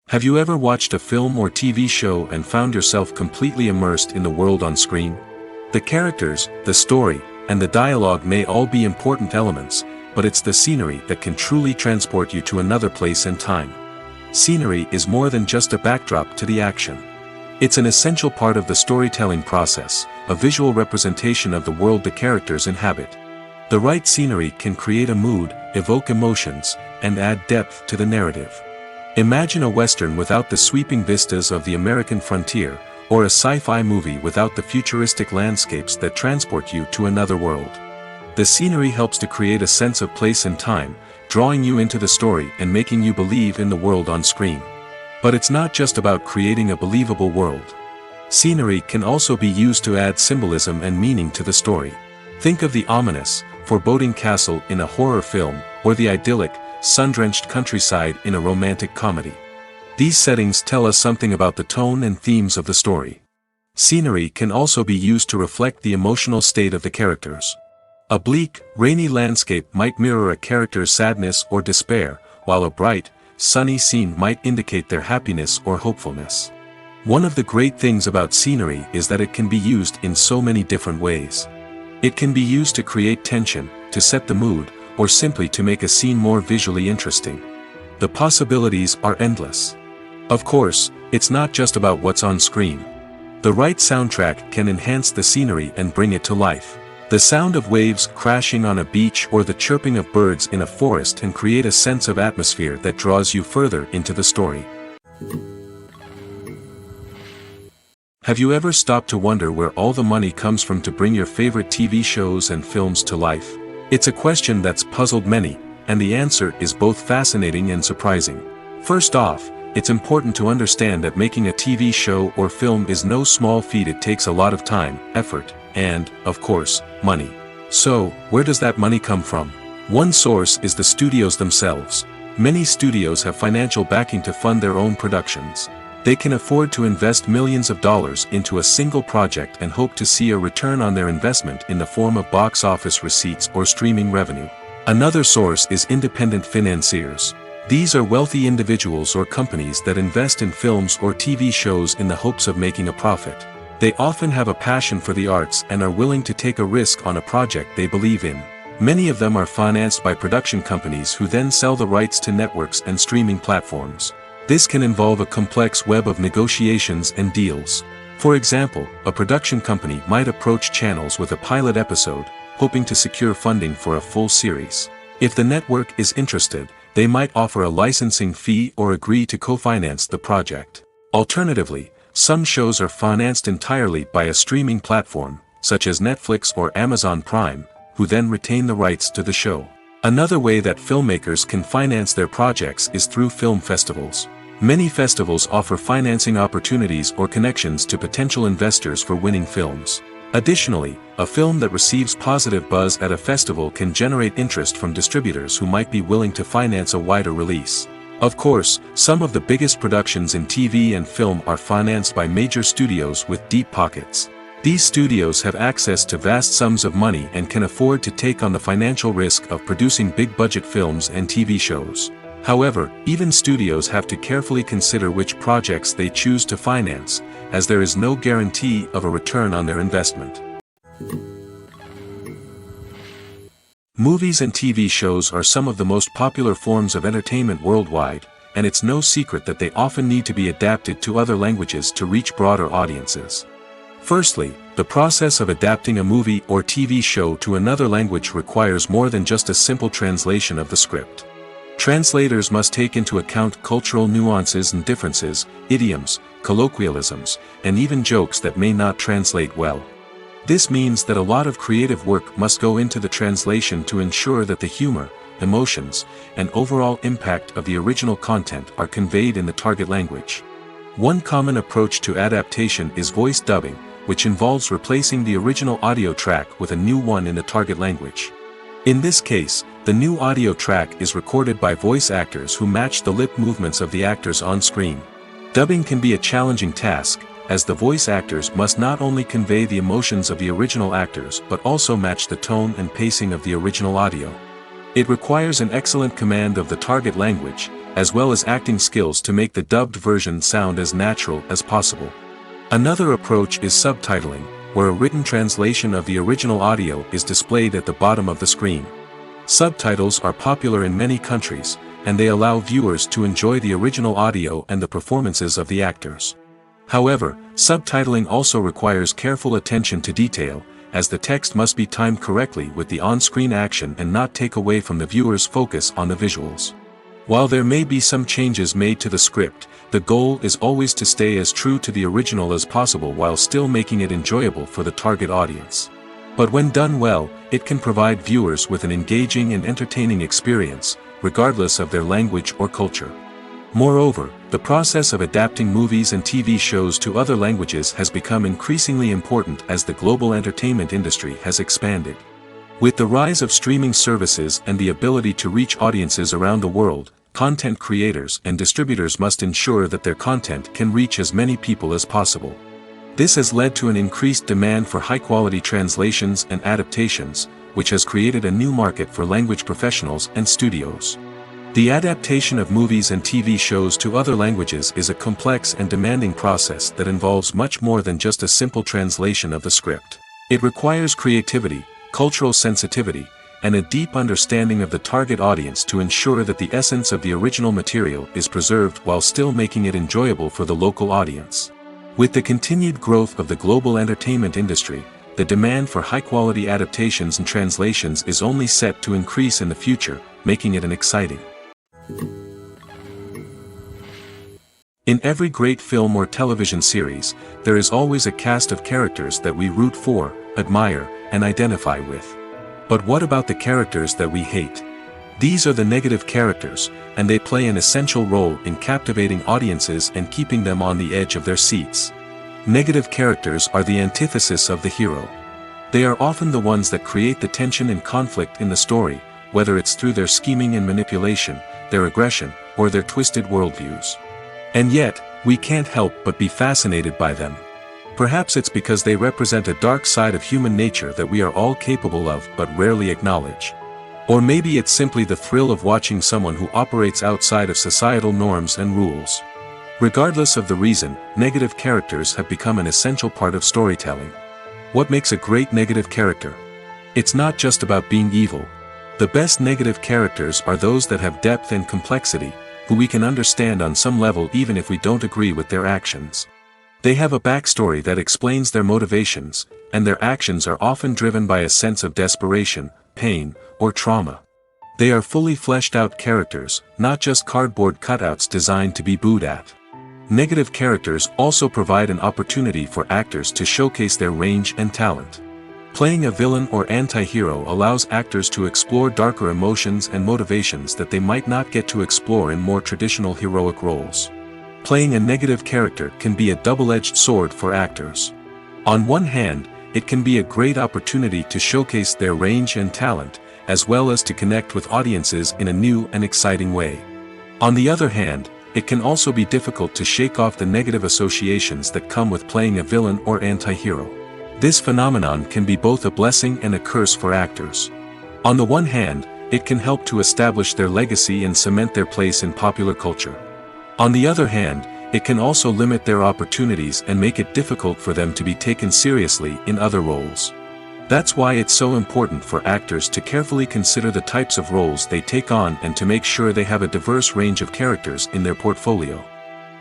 Speaker 2: Have you ever watched a film or TV show and found yourself completely immersed in the world on screen? The characters, the story, and the dialogue may all be important elements, but it's the scenery that can truly transport you to another place and time. Scenery is more than just a backdrop to the action. It's an essential part of the storytelling process, a visual representation of the world the characters inhabit. The right scenery can create a mood, evoke emotions, and add depth to the narrative. Imagine a Western without the sweeping vistas of the American frontier, or a sci-fi movie without the futuristic landscapes that transport you to another world. The scenery helps to create a sense of place and time, drawing you into the story and making you believe in the world on screen. But it's not just about creating a believable world. Scenery can also be used to add symbolism and meaning to the story. Think of the ominous, foreboding castle in a horror film, or the idyllic, sun-drenched countryside in a romantic comedy. These settings tell us something about the tone and themes of the story. Scenery can also be used to reflect the emotional state of the characters. A bleak, rainy landscape might mirror a character's sadness or despair, while a bright, sunny scene might indicate their happiness or hopefulness. One of the great things about scenery is that it can be used in so many different ways. It can be used to create tension, to set the mood, or simply to make a scene more visually interesting. The possibilities are endless. Of course, it's not just about what's on screen. The right soundtrack can enhance the scenery and bring it to life. The sound of waves crashing on a beach or the chirping of birds in a forest can create a sense of atmosphere that draws you further into the story. Have you ever stopped to wonder where all the money comes from to bring your favorite TV shows and films to life? It's a question that's puzzled many, and the answer is both fascinating and surprising. First off, it's important to understand that making a TV show or film is no small feat. It takes a lot of time, effort, and, of course, money. So, where does that money come from? One source is the studios themselves. Many studios have financial backing to fund their own productions. They can afford to invest millions of dollars into a single project and hope to see a return on their investment in the form of box office receipts or streaming revenue. Another source is independent financiers. These are wealthy individuals or companies that invest in films or TV shows in the hopes of making a profit. They often have a passion for the arts and are willing to take a risk on a project they believe in. Many of them are financed by production companies who then sell the rights to networks and streaming platforms. This can involve a complex web of negotiations and deals. For example, a production company might approach channels with a pilot episode, hoping to secure funding for a full series. If the network is interested, they might offer a licensing fee or agree to co-finance the project. Alternatively, some shows are financed entirely by a streaming platform, such as Netflix or Amazon Prime, who then retain the rights to the show. Another way that filmmakers can finance their projects is through film festivals. Many festivals offer financing opportunities or connections to potential investors for winning films. Additionally, a film that receives positive buzz at a festival can generate interest from distributors who might be willing to finance a wider release. Of course, some of the biggest productions in TV and film are financed by major studios with deep pockets. These studios have access to vast sums of money and can afford to take on the financial risk of producing big-budget films and TV shows. However, even studios have to carefully consider which projects they choose to finance, as there is no guarantee of a return on their investment. Movies and TV shows are some of the most popular forms of entertainment worldwide, and it's no secret that they often need to be adapted to other languages to reach broader audiences. Firstly, the process of adapting a movie or TV show to another language requires more than just a simple translation of the script. Translators must take into account cultural nuances and differences, idioms, colloquialisms, and even jokes that may not translate well. This means that a lot of creative work must go into the translation to ensure that the humor, emotions, and overall impact of the original content are conveyed in the target language. One common approach to adaptation is voice dubbing, which involves replacing the original audio track with a new one in the target language. In this case, the new audio track is recorded by voice actors who match the lip movements of the actors on screen. Dubbing can be a challenging task, as the voice actors must not only convey the emotions of the original actors but also match the tone and pacing of the original audio. It requires an excellent command of the target language, as well as acting skills to make the dubbed version sound as natural as possible. Another approach is subtitling, where a written translation of the original audio is displayed at the bottom of the screen. Subtitles are popular in many countries, and they allow viewers to enjoy the original audio and the performances of the actors. However, subtitling also requires careful attention to detail, as the text must be timed correctly with the on-screen action and not take away from the viewer's focus on the visuals. While there may be some changes made to the script, the goal is always to stay as true to the original as possible while still making it enjoyable for the target audience. But when done well, it can provide viewers with an engaging and entertaining experience, regardless of their language or culture. Moreover, the process of adapting movies and TV shows to other languages has become increasingly important as the global entertainment industry has expanded. With the rise of streaming services and the ability to reach audiences around the world, content creators and distributors must ensure that their content can reach as many people as possible. This has led to an increased demand for high-quality translations and adaptations, which has created a new market for language professionals and studios. The adaptation of movies and TV shows to other languages is a complex and demanding process that involves much more than just a simple translation of the script. It requires creativity, cultural sensitivity, and a deep understanding of the target audience to ensure that the essence of the original material is preserved while still making it enjoyable for the local audience. With the continued growth of the global entertainment industry, the demand for high-quality adaptations and translations is only set to increase in the future, making it an exciting. In every great film or television series, there is always a cast of characters that we root for, admire, and identify with. But what about the characters that we hate? These are the negative characters, and they play an essential role in captivating audiences and keeping them on the edge of their seats. Negative characters are the antithesis of the hero. They are often the ones that create the tension and conflict in the story, whether it's through their scheming and manipulation, their aggression, or their twisted worldviews. And yet, we can't help but be fascinated by them. Perhaps it's because they represent a dark side of human nature that we are all capable of but rarely acknowledge. Or maybe it's simply the thrill of watching someone who operates outside of societal norms and rules. Regardless of the reason, negative characters have become an essential part of storytelling. What makes a great negative character? It's not just about being evil. The best negative characters are those that have depth and complexity, who we can understand on some level even if we don't agree with their actions. They have a backstory that explains their motivations, and their actions are often driven by a sense of desperation, pain, or trauma. They are fully fleshed out characters, not just cardboard cutouts designed to be booed at. Negative characters also provide an opportunity for actors to showcase their range and talent. Playing a villain or anti-hero allows actors to explore darker emotions and motivations that they might not get to explore in more traditional heroic roles. Playing a negative character can be a double-edged sword for actors. On one hand, it can be a great opportunity to showcase their range and talent, as well as to connect with audiences in a new and exciting way. On the other hand, it can also be difficult to shake off the negative associations that come with playing a villain or anti-hero. This phenomenon can be both a blessing and a curse for actors. On the one hand, it can help to establish their legacy and cement their place in popular culture. On the other hand, it can also limit their opportunities and make it difficult for them to be taken seriously in other roles. That's why it's so important for actors to carefully consider the types of roles they take on and to make sure they have a diverse range of characters in their portfolio.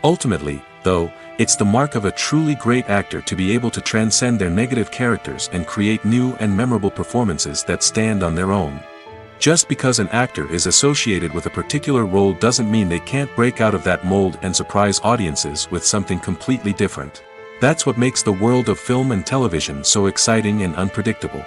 Speaker 2: Ultimately, though, it's the mark of a truly great actor to be able to transcend their negative characters and create new and memorable performances that stand on their own. Just because an actor is associated with a particular role doesn't mean they can't break out of that mold and surprise audiences with something completely different. That's what makes the world of film and television so exciting and unpredictable.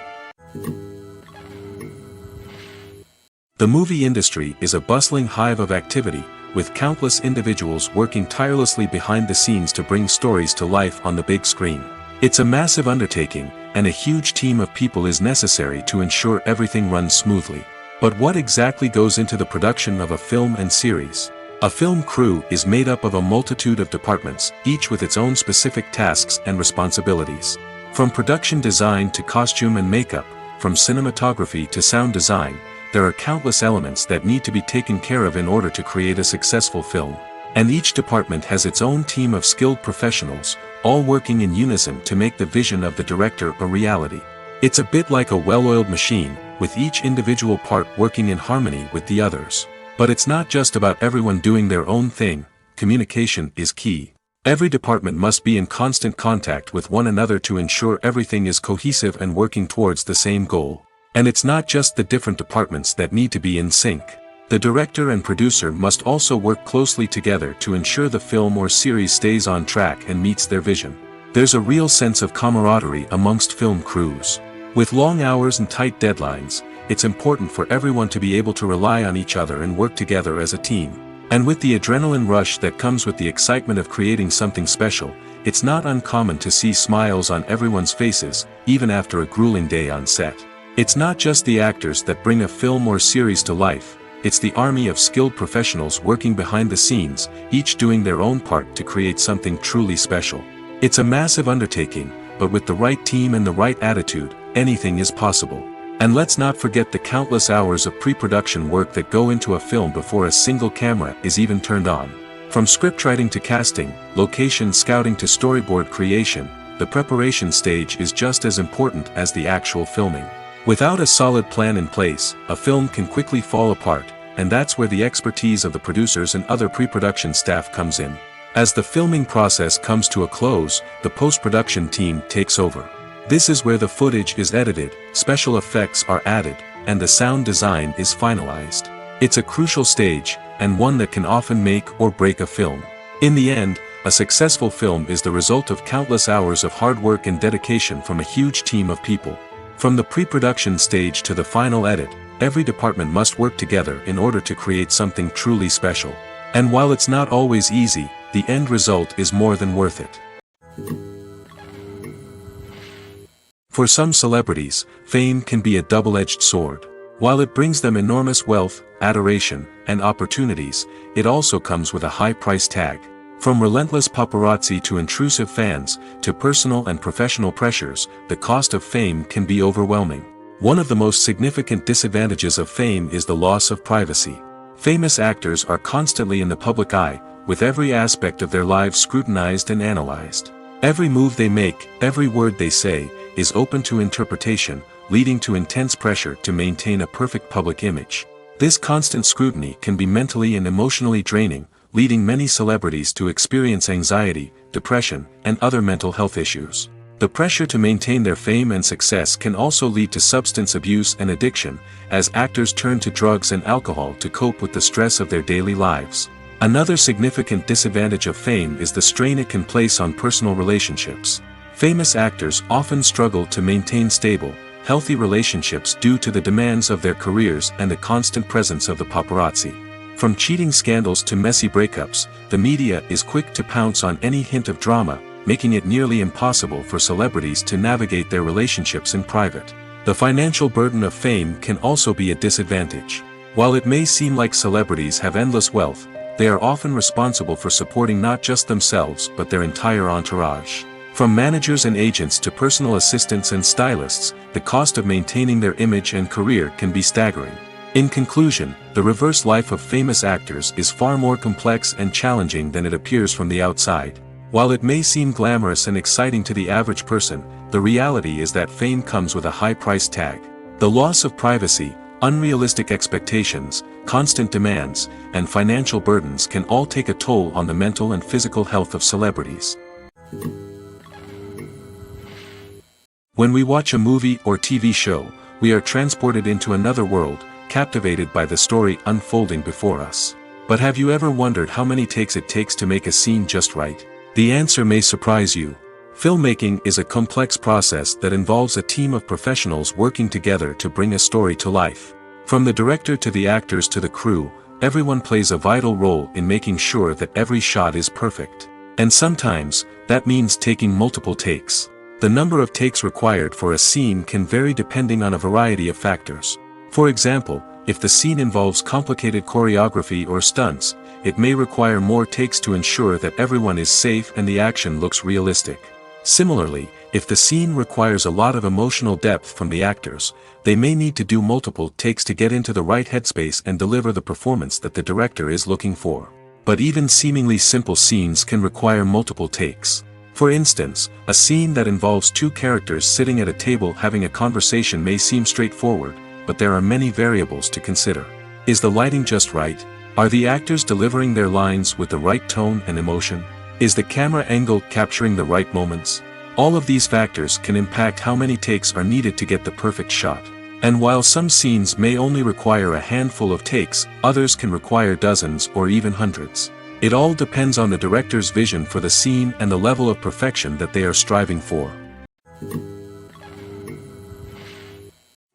Speaker 2: The movie industry is a bustling hive of activity, with countless individuals working tirelessly behind the scenes to bring stories to life on the big screen. It's a massive undertaking, and a huge team of people is necessary to ensure everything runs smoothly. But what exactly goes into the production of a film and series? A film crew is made up of a multitude of departments, each with its own specific tasks and responsibilities. From production design to costume and makeup, from cinematography to sound design, there are countless elements that need to be taken care of in order to create a successful film. And each department has its own team of skilled professionals, all working in unison to make the vision of the director a reality. It's a bit like a well-oiled machine, with each individual part working in harmony with the others. But it's not just about everyone doing their own thing. Communication is key. Every department must be in constant contact with one another to ensure everything is cohesive and working towards the same goal. And it's not just the different departments that need to be in sync. The director and producer must also work closely together to ensure the film or series stays on track and meets their vision. There's a real sense of camaraderie amongst film crews. With long hours and tight deadlines, it's important for everyone to be able to rely on each other and work together as a team. And with the adrenaline rush that comes with the excitement of creating something special, it's not uncommon to see smiles on everyone's faces, even after a grueling day on set. It's not just the actors that bring a film or series to life, it's the army of skilled professionals working behind the scenes, each doing their own part to create something truly special. It's a massive undertaking, but with the right team and the right attitude, anything is possible. And let's not forget the countless hours of pre-production work that go into a film before a single camera is even turned on. From scriptwriting to casting, location scouting to storyboard creation, the preparation stage is just as important as the actual filming. Without a solid plan in place, a film can quickly fall apart, and that's where the expertise of the producers and other pre-production staff comes in. As the filming process comes to a close, the post-production team takes over. This is where the footage is edited, special effects are added, and the sound design is finalized. It's a crucial stage, and one that can often make or break a film. In the end, a successful film is the result of countless hours of hard work and dedication from a huge team of people. From the pre-production stage to the final edit, every department must work together in order to create something truly special. And while it's not always easy, the end result is more than worth it. For some celebrities, fame can be a double-edged sword. While it brings them enormous wealth, adoration, and opportunities, it also comes with a high price tag. From relentless paparazzi to intrusive fans, to personal and professional pressures, the cost of fame can be overwhelming. One of the most significant disadvantages of fame is the loss of privacy. Famous actors are constantly in the public eye, with every aspect of their lives scrutinized and analyzed. Every move they make, every word they say, is open to interpretation, leading to intense pressure to maintain a perfect public image. This constant scrutiny can be mentally and emotionally draining, leading many celebrities to experience anxiety, depression, and other mental health issues. The pressure to maintain their fame and success can also lead to substance abuse and addiction, as actors turn to drugs and alcohol to cope with the stress of their daily lives. Another significant disadvantage of fame is the strain it can place on personal relationships. Famous actors often struggle to maintain stable, healthy relationships due to the demands of their careers and the constant presence of the paparazzi. From cheating scandals to messy breakups, the media is quick to pounce on any hint of drama, making it nearly impossible for celebrities to navigate their relationships in private. The financial burden of fame can also be a disadvantage. While it may seem like celebrities have endless wealth, they are often responsible for supporting not just themselves but their entire entourage. From managers and agents to personal assistants and stylists, the cost of maintaining their image and career can be staggering. In conclusion, the reverse life of famous actors is far more complex and challenging than it appears from the outside. While it may seem glamorous and exciting to the average person, the reality is that fame comes with a high price tag. The loss of privacy, unrealistic expectations, constant demands, and financial burdens can all take a toll on the mental and physical health of celebrities. When we watch a movie or TV show, we are transported into another world, captivated by the story unfolding before us. But have you ever wondered how many takes it takes to make a scene just right? The answer may surprise you. Filmmaking is a complex process that involves a team of professionals working together to bring a story to life. From the director to the actors to the crew, everyone plays a vital role in making sure that every shot is perfect. And sometimes, that means taking multiple takes. The number of takes required for a scene can vary depending on a variety of factors. For example, if the scene involves complicated choreography or stunts, it may require more takes to ensure that everyone is safe and the action looks realistic. Similarly, if the scene requires a lot of emotional depth from the actors, they may need to do multiple takes to get into the right headspace and deliver the performance that the director is looking for. But even seemingly simple scenes can require multiple takes. For instance, a scene that involves two characters sitting at a table having a conversation may seem straightforward, but there are many variables to consider. Is the lighting just right? Are the actors delivering their lines with the right tone and emotion? Is the camera angle capturing the right moments? All of these factors can impact how many takes are needed to get the perfect shot. And while some scenes may only require a handful of takes, others can require dozens or even hundreds. It all depends on the director's vision for the scene and the level of perfection that they are striving for.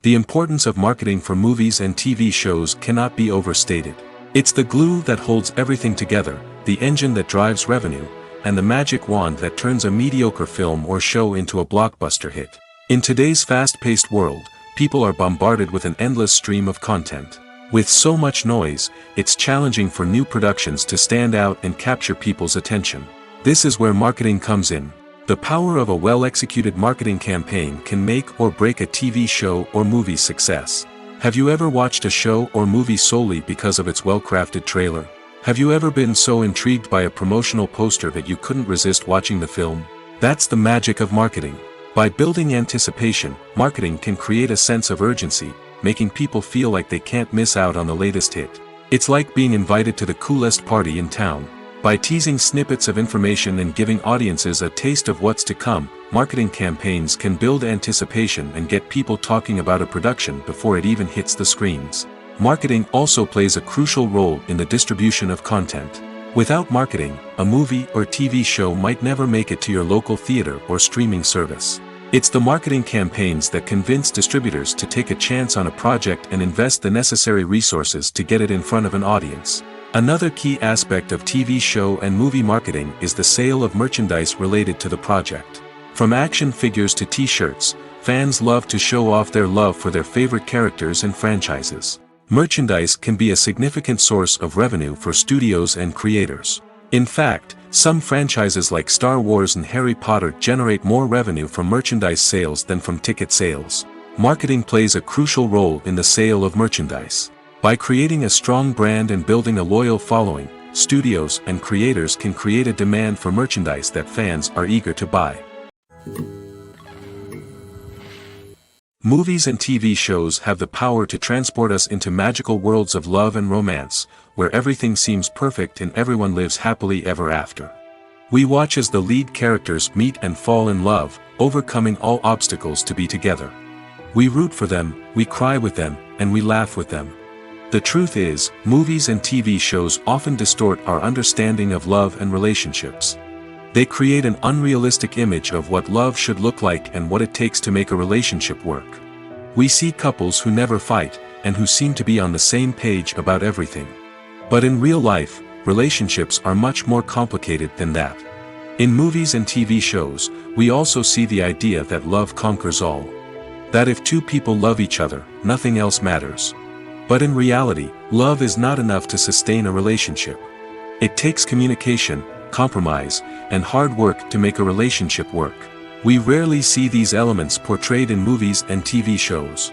Speaker 2: The importance of marketing for movies and TV shows cannot be overstated. It's the glue that holds everything together, the engine that drives revenue, and the magic wand that turns a mediocre film or show into a blockbuster hit. In today's fast-paced world, people are bombarded with an endless stream of content. With so much noise, it's challenging for new productions to stand out and capture people's attention. This is where marketing comes in. The power of a well-executed marketing campaign can make or break a TV show or movie's success. Have you ever watched a show or movie solely because of its well-crafted trailer? Have you ever been so intrigued by a promotional poster that you couldn't resist watching the film? That's the magic of marketing. By building anticipation, marketing can create a sense of urgency, making people feel like they can't miss out on the latest hit. It's like being invited to the coolest party in town. By teasing snippets of information and giving audiences a taste of what's to come, marketing campaigns can build anticipation and get people talking about a production before it even hits the screens. Marketing also plays a crucial role in the distribution of content. Without marketing, a movie or TV show might never make it to your local theater or streaming service. It's the marketing campaigns that convince distributors to take a chance on a project and invest the necessary resources to get it in front of an audience. Another key aspect of TV show and movie marketing is the sale of merchandise related to the project. From action figures to t-shirts, fans love to show off their love for their favorite characters and franchises. Merchandise can be a significant source of revenue for studios and creators. In fact, some franchises like Star Wars and Harry Potter generate more revenue from merchandise sales than from ticket sales. Marketing plays a crucial role in the sale of merchandise. By creating a strong brand and building a loyal following, studios and creators can create a demand for merchandise that fans are eager to buy. Movies and TV shows have the power to transport us into magical worlds of love and romance, where everything seems perfect and everyone lives happily ever after. We watch as the lead characters meet and fall in love, overcoming all obstacles to be together. We root for them, we cry with them, and we laugh with them. The truth is, movies and TV shows often distort our understanding of love and relationships. They create an unrealistic image of what love should look like and what it takes to make a relationship work. We see couples who never fight, and who seem to be on the same page about everything. But in real life, relationships are much more complicated than that. In movies and TV shows, we also see the idea that love conquers all. That if two people love each other, nothing else matters. But in reality, love is not enough to sustain a relationship. It takes communication, compromise, and hard work to make a relationship work. We rarely see these elements portrayed in movies and TV shows.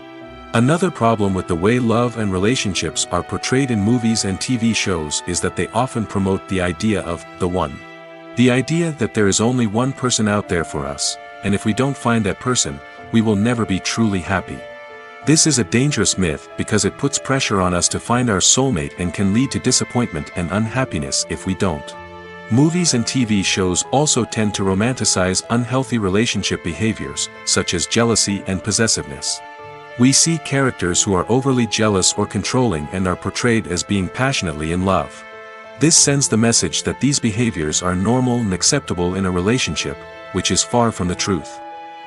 Speaker 2: Another problem with the way love and relationships are portrayed in movies and TV shows is that they often promote the idea of the one. The idea that there is only one person out there for us, and if we don't find that person, we will never be truly happy. This is a dangerous myth because it puts pressure on us to find our soulmate and can lead to disappointment and unhappiness if we don't. Movies and TV shows also tend to romanticize unhealthy relationship behaviors, such as jealousy and possessiveness. We see characters who are overly jealous or controlling and are portrayed as being passionately in love. This sends the message that these behaviors are normal and acceptable in a relationship, which is far from the truth.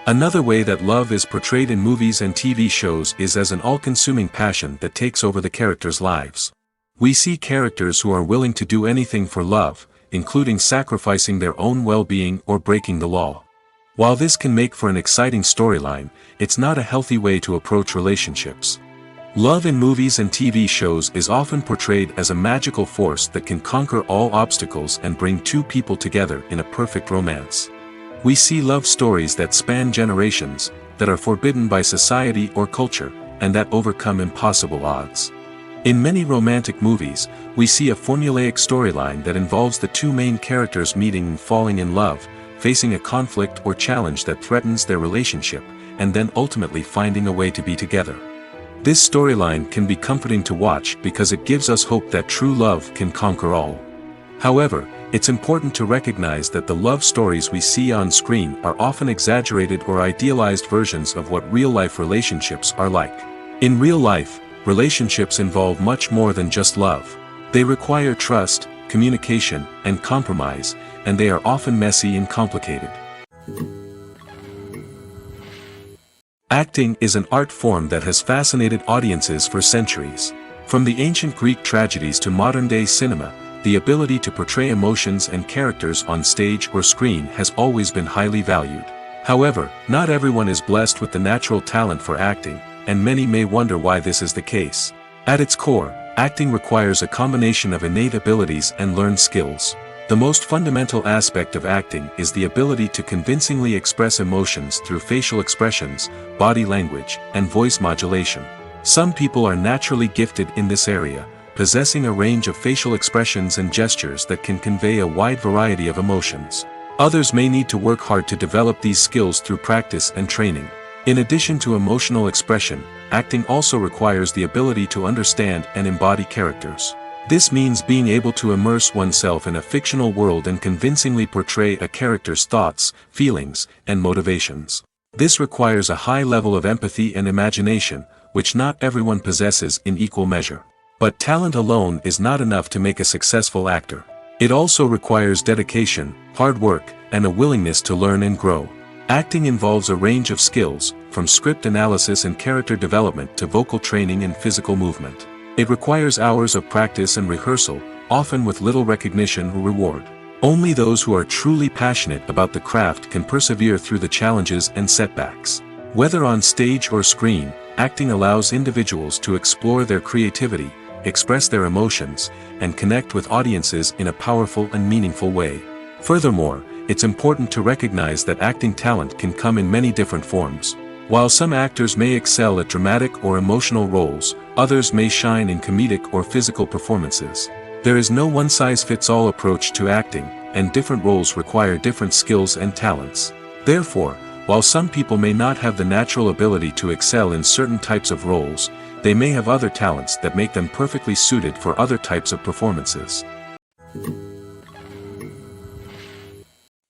Speaker 2: Another way that love is portrayed in movies and TV shows is as an all-consuming passion that takes over the characters' lives. We see characters who are willing to do anything for love, including sacrificing their own well-being or breaking the law. While this can make for an exciting storyline, it's not a healthy way to approach relationships. Love in movies and TV shows is often portrayed as a magical force that can conquer all obstacles and bring two people together in a perfect romance. We see love stories that span generations, that are forbidden by society or culture, and that overcome impossible odds. In many romantic movies, we see a formulaic storyline that involves the two main characters meeting and falling in love, facing a conflict or challenge that threatens their relationship, and then ultimately finding a way to be together. This storyline can be comforting to watch because it gives us hope that true love can conquer all. However, it's important to recognize that the love stories we see on screen are often exaggerated or idealized versions of what real-life relationships are like. In real life, relationships involve much more than just love. They require trust, communication, and compromise, and they are often messy and complicated. Acting is an art form that has fascinated audiences for centuries. From the ancient Greek tragedies to modern-day cinema, the ability to portray emotions and characters on stage or screen has always been highly valued. However, not everyone is blessed with the natural talent for acting, and many may wonder why this is the case. At its core, acting requires a combination of innate abilities and learned skills. The most fundamental aspect of acting is the ability to convincingly express emotions through facial expressions, body language, and voice modulation. Some people are naturally gifted in this area, possessing a range of facial expressions and gestures that can convey a wide variety of emotions. Others may need to work hard to develop these skills through practice and training. In addition to emotional expression, acting also requires the ability to understand and embody characters. This means being able to immerse oneself in a fictional world and convincingly portray a character's thoughts, feelings, and motivations. This requires a high level of empathy and imagination, which not everyone possesses in equal measure. But talent alone is not enough to make a successful actor. It also requires dedication, hard work, and a willingness to learn and grow. Acting involves a range of skills, from script analysis and character development to vocal training and physical movement. It requires hours of practice and rehearsal, often with little recognition or reward. Only those who are truly passionate about the craft can persevere through the challenges and setbacks. Whether on stage or screen, acting allows individuals to explore their creativity, express their emotions, and connect with audiences in a powerful and meaningful way. Furthermore, it's important to recognize that acting talent can come in many different forms. While some actors may excel at dramatic or emotional roles, others may shine in comedic or physical performances. There is no one-size-fits-all approach to acting, and different roles require different skills and talents. Therefore, while some people may not have the natural ability to excel in certain types of roles, they may have other talents that make them perfectly suited for other types of performances.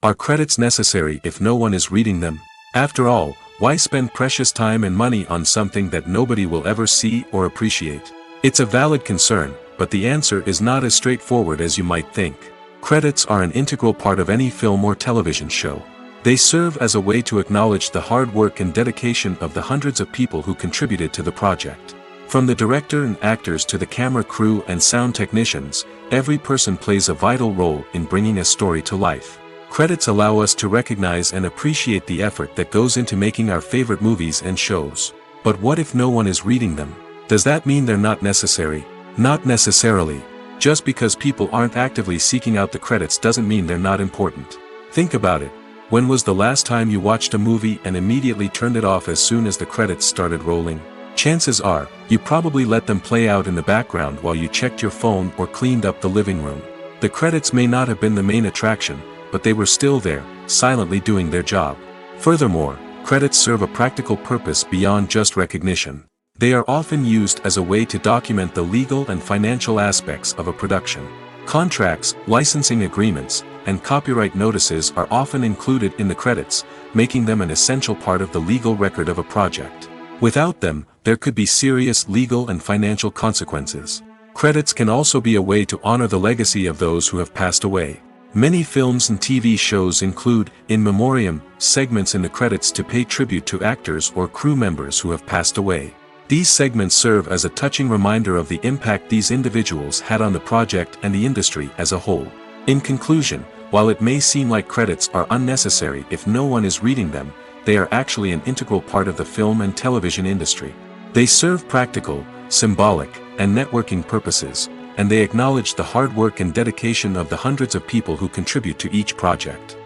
Speaker 2: Are credits necessary if no one is reading them? After all, why spend precious time and money on something that nobody will ever see or appreciate? It's a valid concern, but the answer is not as straightforward as you might think. Credits are an integral part of any film or television show. They serve as a way to acknowledge the hard work and dedication of the hundreds of people who contributed to the project. From the director and actors to the camera crew and sound technicians, every person plays a vital role in bringing a story to life. Credits allow us to recognize and appreciate the effort that goes into making our favorite movies and shows. But what if no one is reading them? Does that mean they're not necessary? Not necessarily. Just because people aren't actively seeking out the credits doesn't mean they're not important. Think about it. When was the last time you watched a movie and immediately turned it off as soon as the credits started rolling? Chances are, you probably let them play out in the background while you checked your phone or cleaned up the living room. The credits may not have been the main attraction, but they were still there, silently doing their job. Furthermore, credits serve a practical purpose beyond just recognition. They are often used as a way to document the legal and financial aspects of a production. Contracts, licensing agreements, and copyright notices are often included in the credits, making them an essential part of the legal record of a project. Without them, there could be serious legal and financial consequences. Credits can also be a way to honor the legacy of those who have passed away. Many films and TV shows include, in memoriam, segments in the credits to pay tribute to actors or crew members who have passed away. These segments serve as a touching reminder of the impact these individuals had on the project and the industry as a whole. In conclusion, while it may seem like credits are unnecessary if no one is reading them, they are actually an integral part of the film and television industry. They serve practical, symbolic, and networking purposes, and they acknowledge the hard work and dedication of the hundreds of people who contribute to each project.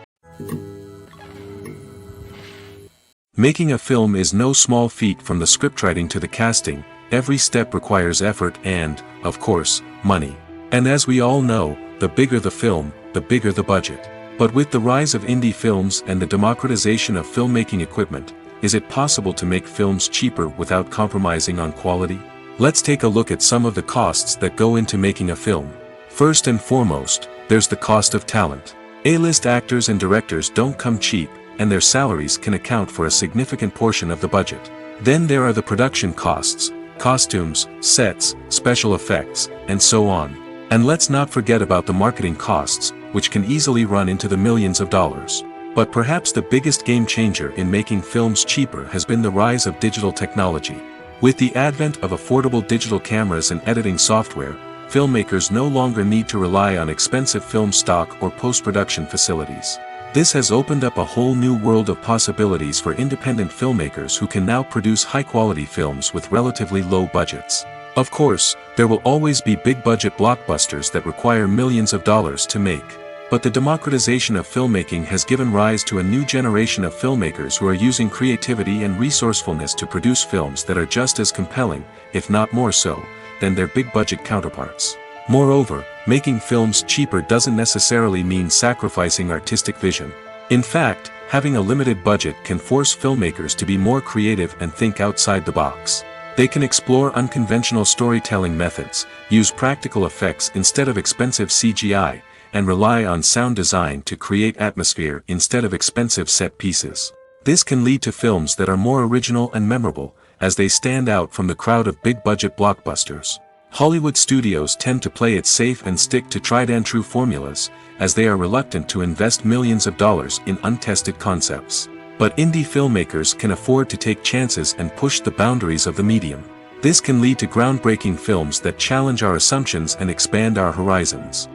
Speaker 2: Making a film is no small feat. From the scriptwriting to the casting, every step requires effort and, of course, money. And as we all know, the bigger the film, the bigger the budget. But with the rise of indie films and the democratization of filmmaking equipment, is it possible to make films cheaper without compromising on quality? Let's take a look at some of the costs that go into making a film. First and foremost, there's the cost of talent. A-list actors and directors don't come cheap, and their salaries can account for a significant portion of the budget. Then there are the production costs, costumes, sets, special effects, and so on. And let's not forget about the marketing costs, which can easily run into the millions of dollars. But perhaps the biggest game changer in making films cheaper has been the rise of digital technology. With the advent of affordable digital cameras and editing software, filmmakers no longer need to rely on expensive film stock or post-production facilities. This has opened up a whole new world of possibilities for independent filmmakers who can now produce high-quality films with relatively low budgets. Of course, there will always be big-budget blockbusters that require millions of dollars to make. But the democratization of filmmaking has given rise to a new generation of filmmakers who are using creativity and resourcefulness to produce films that are just as compelling, if not more so, than their big-budget counterparts. Moreover, making films cheaper doesn't necessarily mean sacrificing artistic vision. In fact, having a limited budget can force filmmakers to be more creative and think outside the box. They can explore unconventional storytelling methods, use practical effects instead of expensive CGI, and rely on sound design to create atmosphere instead of expensive set pieces. This can lead to films that are more original and memorable, as they stand out from the crowd of big-budget blockbusters. Hollywood studios tend to play it safe and stick to tried-and-true formulas, as they are reluctant to invest millions of dollars in untested concepts. But indie filmmakers can afford to take chances and push the boundaries of the medium. This can lead to groundbreaking films that challenge our assumptions and expand our horizons.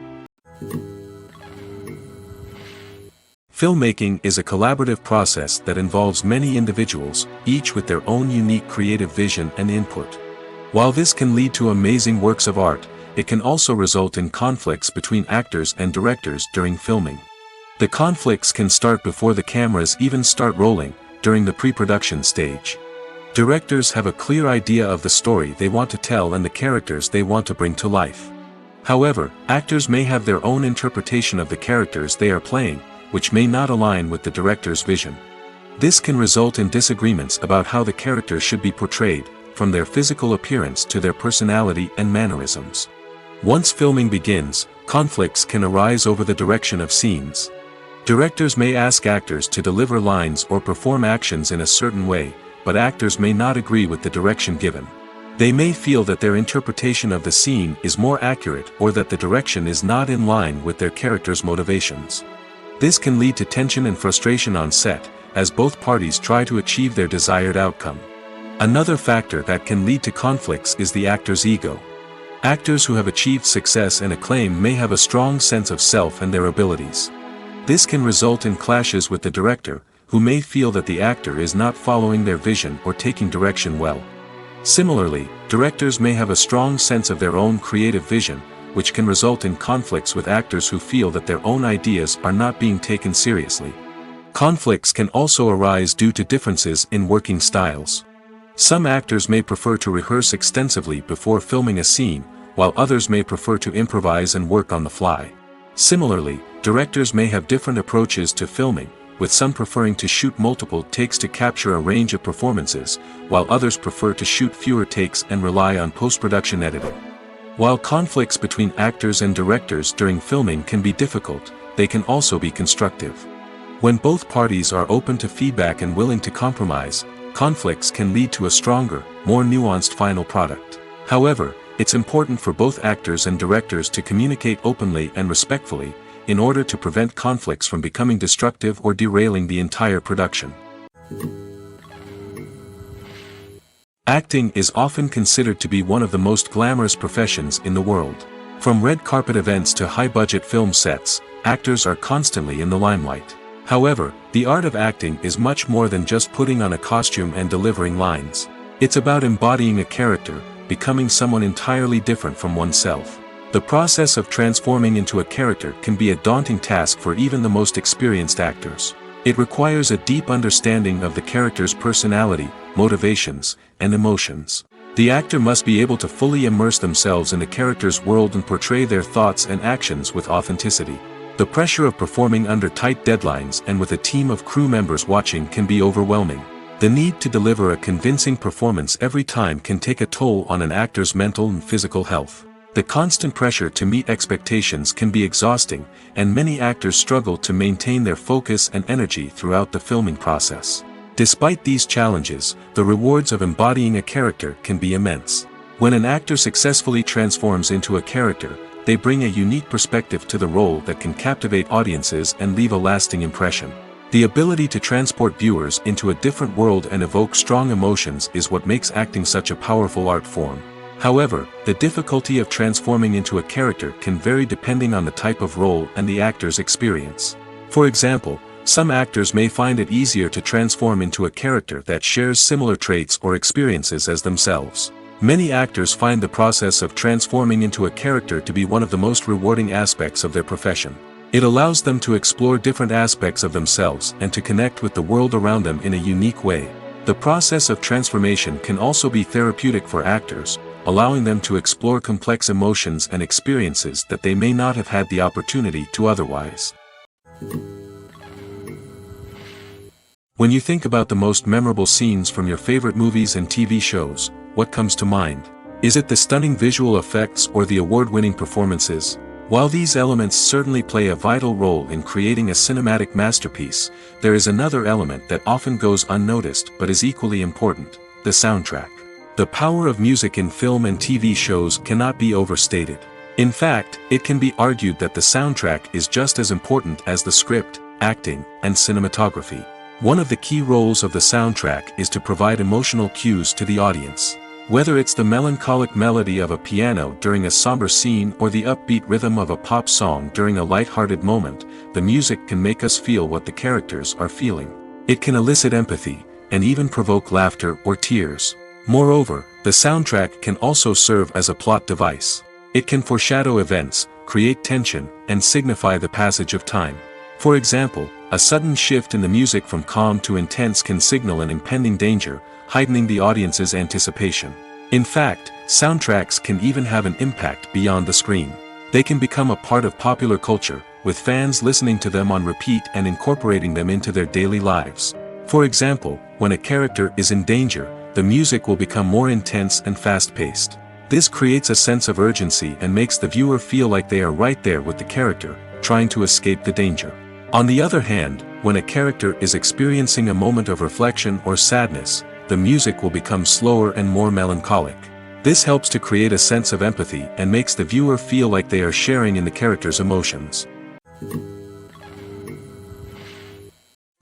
Speaker 2: Filmmaking is a collaborative process that involves many individuals, each with their own unique creative vision and input. While this can lead to amazing works of art, it can also result in conflicts between actors and directors during filming. The conflicts can start before the cameras even start rolling, during the pre-production stage. Directors have a clear idea of the story they want to tell and the characters they want to bring to life. However, actors may have their own interpretation of the characters they are playing, which may not align with the director's vision. This can result in disagreements about how the characters should be portrayed, from their physical appearance to their personality and mannerisms. Once filming begins, conflicts can arise over the direction of scenes. Directors may ask actors to deliver lines or perform actions in a certain way, but actors may not agree with the direction given. They may feel that their interpretation of the scene is more accurate or that the direction is not in line with their character's motivations. This can lead to tension and frustration on set, as both parties try to achieve their desired outcome. Another factor that can lead to conflicts is the actor's ego. Actors who have achieved success and acclaim may have a strong sense of self and their abilities. This can result in clashes with the director, who may feel that the actor is not following their vision or taking direction well. Similarly, directors may have a strong sense of their own creative vision, which can result in conflicts with actors who feel that their own ideas are not being taken seriously. Conflicts can also arise due to differences in working styles. Some actors may prefer to rehearse extensively before filming a scene, while others may prefer to improvise and work on the fly. Similarly, directors may have different approaches to filming, with some preferring to shoot multiple takes to capture a range of performances, while others prefer to shoot fewer takes and rely on post-production editing. While conflicts between actors and directors during filming can be difficult, they can also be constructive. When both parties are open to feedback and willing to compromise, conflicts can lead to a stronger, more nuanced final product. However, it's important for both actors and directors to communicate openly and respectfully, in order to prevent conflicts from becoming destructive or derailing the entire production. Acting is often considered to be one of the most glamorous professions in the world. From red carpet events to high-budget film sets, actors are constantly in the limelight. However, the art of acting is much more than just putting on a costume and delivering lines. It's about embodying a character, becoming someone entirely different from oneself. The process of transforming into a character can be a daunting task for even the most experienced actors. It requires a deep understanding of the character's personality, motivations, and emotions. The actor must be able to fully immerse themselves in the character's world and portray their thoughts and actions with authenticity. The pressure of performing under tight deadlines and with a team of crew members watching can be overwhelming. The need to deliver a convincing performance every time can take a toll on an actor's mental and physical health. The constant pressure to meet expectations can be exhausting, and many actors struggle to maintain their focus and energy throughout the filming process. Despite these challenges, the rewards of embodying a character can be immense. When an actor successfully transforms into a character, they bring a unique perspective to the role that can captivate audiences and leave a lasting impression. The ability to transport viewers into a different world and evoke strong emotions is what makes acting such a powerful art form. However, the difficulty of transforming into a character can vary depending on the type of role and the actor's experience. For example, some actors may find it easier to transform into a character that shares similar traits or experiences as themselves. Many actors find the process of transforming into a character to be one of the most rewarding aspects of their profession. It allows them to explore different aspects of themselves and to connect with the world around them in a unique way. The process of transformation can also be therapeutic for actors, allowing them to explore complex emotions and experiences that they may not have had the opportunity to otherwise. When you think about the most memorable scenes from your favorite movies and TV shows, what comes to mind? Is it the stunning visual effects or the award-winning performances? While these elements certainly play a vital role in creating a cinematic masterpiece, there is another element that often goes unnoticed but is equally important: the soundtrack. The power of music in film and TV shows cannot be overstated. In fact, it can be argued that the soundtrack is just as important as the script, acting, and cinematography. One of the key roles of the soundtrack is to provide emotional cues to the audience. Whether it's the melancholic melody of a piano during a somber scene or the upbeat rhythm of a pop song during a light-hearted moment, the music can make us feel what the characters are feeling. It can elicit empathy, and even provoke laughter or tears. Moreover, the soundtrack can also serve as a plot device. It can foreshadow events, create tension, and signify the passage of time. For example, a sudden shift in the music from calm to intense can signal an impending danger, heightening the audience's anticipation. In fact, soundtracks can even have an impact beyond the screen. They can become a part of popular culture, with fans listening to them on repeat and incorporating them into their daily lives. For example, when a character is in danger, the music will become more intense and fast-paced. This creates a sense of urgency and makes the viewer feel like they are right there with the character, trying to escape the danger. On the other hand, when a character is experiencing a moment of reflection or sadness, the music will become slower and more melancholic. This helps to create a sense of empathy and makes the viewer feel like they are sharing in the character's emotions.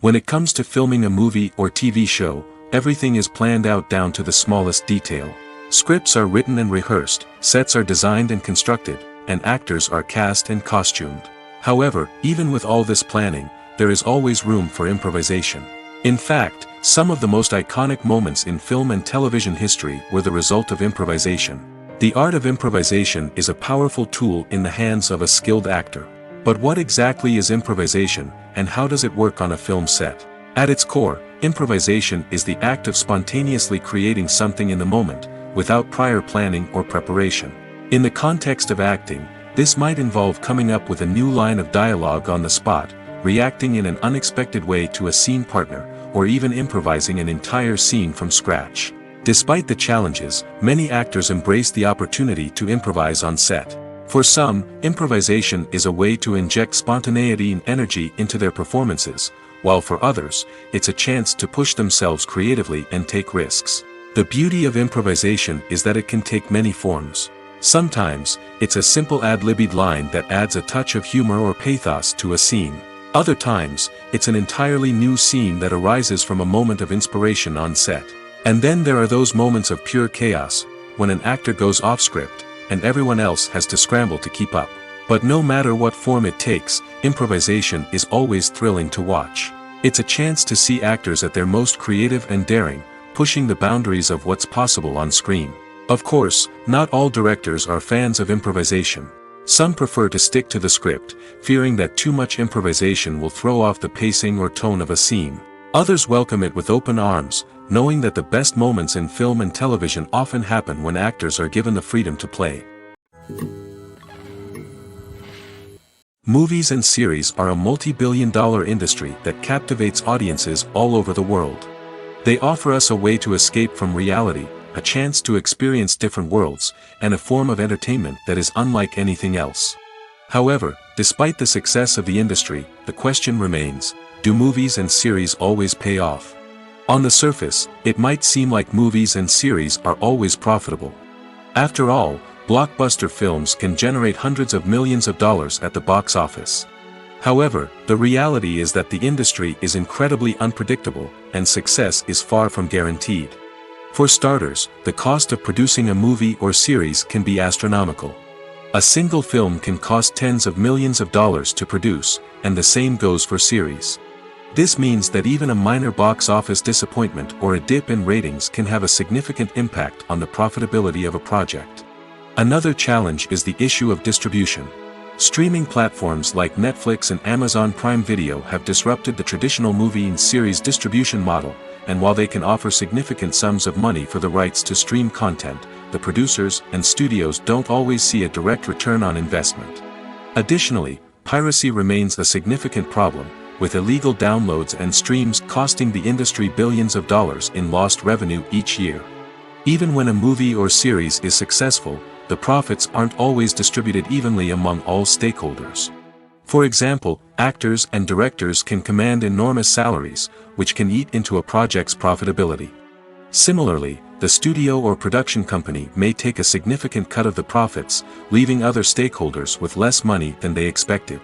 Speaker 2: When it comes to filming a movie or TV show, everything is planned out down to the smallest detail. Scripts are written and rehearsed, sets are designed and constructed, and actors are cast and costumed. However, even with all this planning, there is always room for improvisation. In fact, some of the most iconic moments in film and television history were the result of improvisation. The art of improvisation is a powerful tool in the hands of a skilled actor. But what exactly is improvisation, and how does it work on a film set? At its core, improvisation is the act of spontaneously creating something in the moment, without prior planning or preparation. In the context of acting, this might involve coming up with a new line of dialogue on the spot, reacting in an unexpected way to a scene partner, or even improvising an entire scene from scratch. Despite the challenges, many actors embrace the opportunity to improvise on set. For some, improvisation is a way to inject spontaneity and energy into their performances, while for others, it's a chance to push themselves creatively and take risks. The beauty of improvisation is that it can take many forms. Sometimes, it's a simple ad-libbed line that adds a touch of humor or pathos to a scene. Other times, it's an entirely new scene that arises from a moment of inspiration on set. And then there are those moments of pure chaos, when an actor goes off script, and everyone else has to scramble to keep up. But no matter what form it takes, improvisation is always thrilling to watch. It's a chance to see actors at their most creative and daring, pushing the boundaries of what's possible on screen. Of course, not all directors are fans of improvisation. Some prefer to stick to the script, fearing that too much improvisation will throw off the pacing or tone of a scene. Others welcome it with open arms, knowing that the best moments in film and television often happen when actors are given the freedom to play. Movies and series are a multi-billion-dollar industry that captivates audiences all over the world. They offer us a way to escape from reality, a chance to experience different worlds, and a form of entertainment that is unlike anything else. However, despite the success of the industry, the question remains, do movies and series always pay off? On the surface, it might seem like movies and series are always profitable. After all, blockbuster films can generate hundreds of millions of dollars at the box office. However, the reality is that the industry is incredibly unpredictable, and success is far from guaranteed. For starters, the cost of producing a movie or series can be astronomical. A single film can cost tens of millions of dollars to produce, and the same goes for series. This means that even a minor box office disappointment or a dip in ratings can have a significant impact on the profitability of a project. Another challenge is the issue of distribution. Streaming platforms like Netflix and Amazon Prime Video have disrupted the traditional movie and series distribution model, and while they can offer significant sums of money for the rights to stream content, the producers and studios don't always see a direct return on investment. Additionally, piracy remains a significant problem, with illegal downloads and streams costing the industry billions of dollars in lost revenue each year. Even when a movie or series is successful, the profits aren't always distributed evenly among all stakeholders. For example, actors and directors can command enormous salaries, which can eat into a project's profitability. Similarly, the studio or production company may take a significant cut of the profits, leaving other stakeholders with less money than they expected.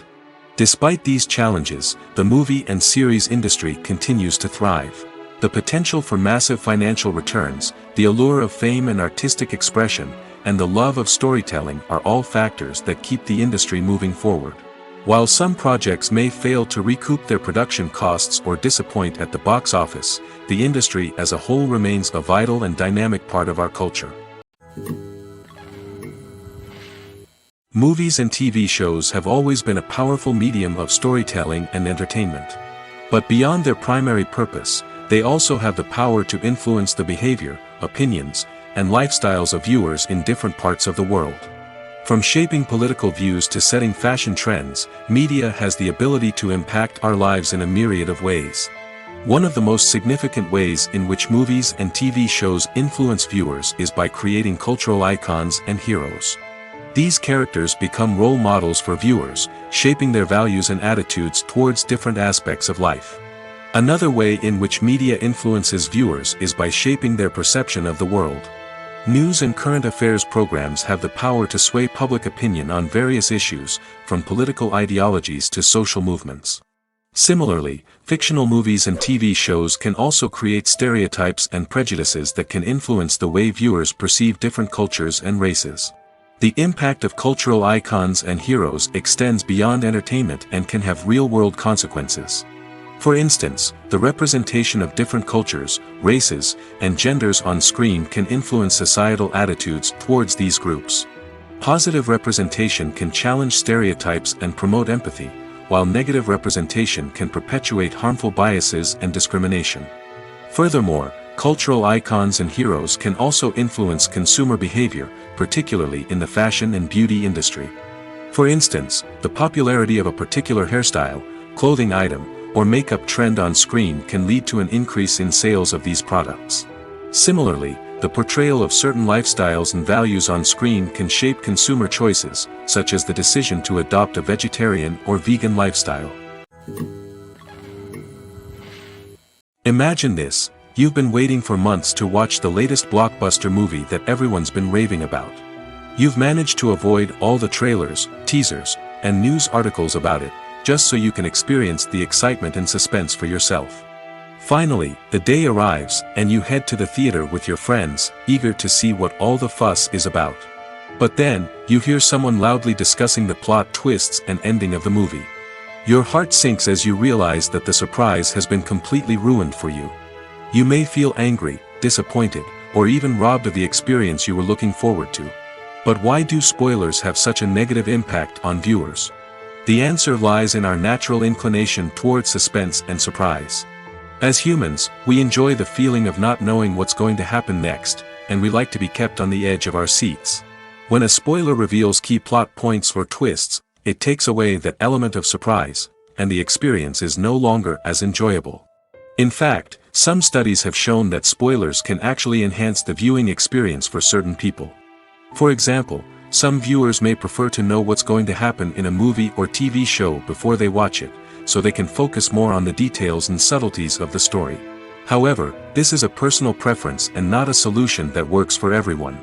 Speaker 2: Despite these challenges, the movie and series industry continues to thrive. The potential for massive financial returns, the allure of fame and artistic expression, and the love of storytelling are all factors that keep the industry moving forward. While some projects may fail to recoup their production costs or disappoint at the box office, the industry as a whole remains a vital and dynamic part of our culture. Movies and TV shows have always been a powerful medium of storytelling and entertainment. But beyond their primary purpose, they also have the power to influence the behavior, opinions, and lifestyles of viewers in different parts of the world. From shaping political views to setting fashion trends, media has the ability to impact our lives in a myriad of ways. One of the most significant ways in which movies and TV shows influence viewers is by creating cultural icons and heroes. These characters become role models for viewers, shaping their values and attitudes towards different aspects of life. Another way in which media influences viewers is by shaping their perception of the world. News and current affairs programs have the power to sway public opinion on various issues, from political ideologies to social movements. Similarly, fictional movies and TV shows can also create stereotypes and prejudices that can influence the way viewers perceive different cultures and races. The impact of cultural icons and heroes extends beyond entertainment and can have real-world consequences. For instance, the representation of different cultures, races, and genders on screen can influence societal attitudes towards these groups. Positive representation can challenge stereotypes and promote empathy, while negative representation can perpetuate harmful biases and discrimination. Furthermore, cultural icons and heroes can also influence consumer behavior, particularly in the fashion and beauty industry. For instance, the popularity of a particular hairstyle, clothing item, or makeup trend on screen can lead to an increase in sales of these products. Similarly, the portrayal of certain lifestyles and values on screen can shape consumer choices, such as the decision to adopt a vegetarian or vegan lifestyle. Imagine this: you've been waiting for months to watch the latest blockbuster movie that everyone's been raving about. You've managed to avoid all the trailers, teasers, and news articles about it, just so you can experience the excitement and suspense for yourself. Finally, the day arrives, and you head to the theater with your friends, eager to see what all the fuss is about. But then, you hear someone loudly discussing the plot twists and ending of the movie. Your heart sinks as you realize that the surprise has been completely ruined for you. You may feel angry, disappointed, or even robbed of the experience you were looking forward to. But why do spoilers have such a negative impact on viewers? The answer lies in our natural inclination toward suspense and surprise. As humans, we enjoy the feeling of not knowing what's going to happen next, and we like to be kept on the edge of our seats. When a spoiler reveals key plot points or twists, it takes away that element of surprise, and the experience is no longer as enjoyable. In fact, some studies have shown that spoilers can actually enhance the viewing experience for certain people. For example, some viewers may prefer to know what's going to happen in a movie or TV show before they watch it, so they can focus more on the details and subtleties of the story. However, this is a personal preference and not a solution that works for everyone.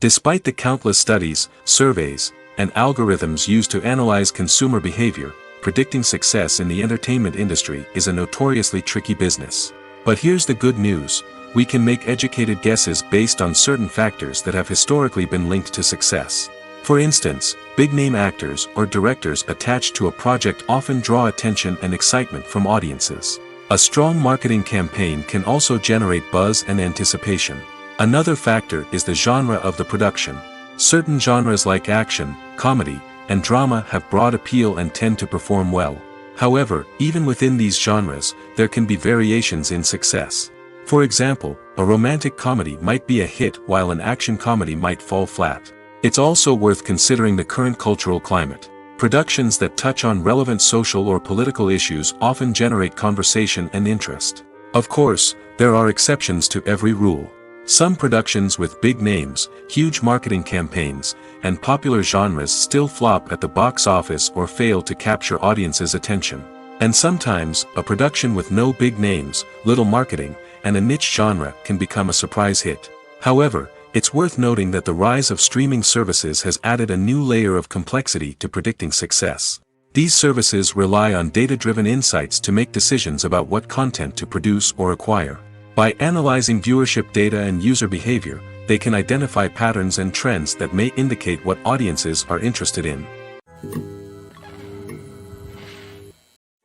Speaker 2: Despite the countless studies, surveys, and algorithms used to analyze consumer behavior, predicting success in the entertainment industry is a notoriously tricky business. But here's the good news: we can make educated guesses based on certain factors that have historically been linked to success. For instance, big-name actors or directors attached to a project often draw attention and excitement from audiences. A strong marketing campaign can also generate buzz and anticipation. Another factor is the genre of the production. Certain genres like action, comedy, and drama have broad appeal and tend to perform well. However, even within these genres, there can be variations in success. For example, a romantic comedy might be a hit while an action comedy might fall flat. It's also worth considering the current cultural climate. Productions that touch on relevant social or political issues often generate conversation and interest. Of course, there are exceptions to every rule. Some productions with big names, huge marketing campaigns, and popular genres still flop at the box office or fail to capture audiences' attention. And sometimes, a production with no big names, little marketing, and a niche genre can become a surprise hit. However, it's worth noting that the rise of streaming services has added a new layer of complexity to predicting success. These services rely on data-driven insights to make decisions about what content to produce or acquire. By analyzing viewership data and user behavior, they can identify patterns and trends that may indicate what audiences are interested in.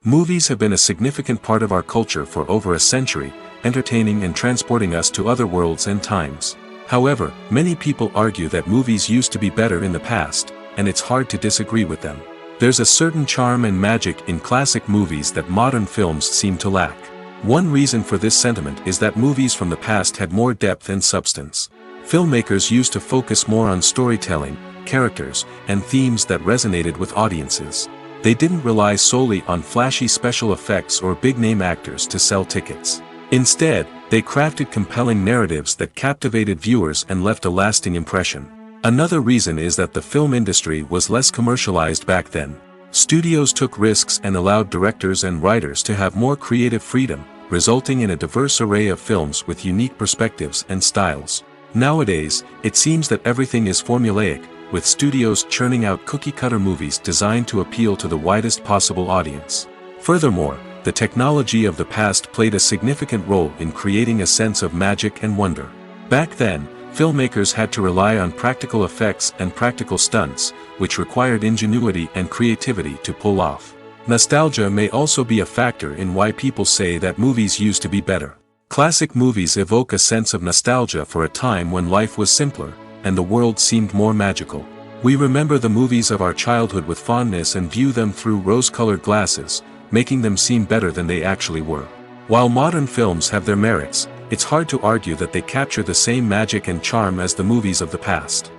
Speaker 2: Movies have been a significant part of our culture for over a century, entertaining and transporting us to other worlds and times. However, many people argue that movies used to be better in the past, and it's hard to disagree with them. There's a certain charm and magic in classic movies that modern films seem to lack. One reason for this sentiment is that movies from the past had more depth and substance. Filmmakers used to focus more on storytelling, characters, and themes that resonated with audiences. They didn't rely solely on flashy special effects or big-name actors to sell tickets. Instead, they crafted compelling narratives that captivated viewers and left a lasting impression. Another reason is that the film industry was less commercialized back then. Studios took risks and allowed directors and writers to have more creative freedom, resulting in a diverse array of films with unique perspectives and styles. Nowadays, it seems that everything is formulaic, with studios churning out cookie-cutter movies designed to appeal to the widest possible audience. Furthermore, the technology of the past played a significant role in creating a sense of magic and wonder. Back then, filmmakers had to rely on practical effects and practical stunts, which required ingenuity and creativity to pull off. Nostalgia may also be a factor in why people say that movies used to be better. Classic movies evoke a sense of nostalgia for a time when life was simpler, and the world seemed more magical. We remember the movies of our childhood with fondness and view them through rose-colored glasses, making them seem better than they actually were. While modern films have their merits, it's hard to argue that they capture the same magic and charm as the movies of the past.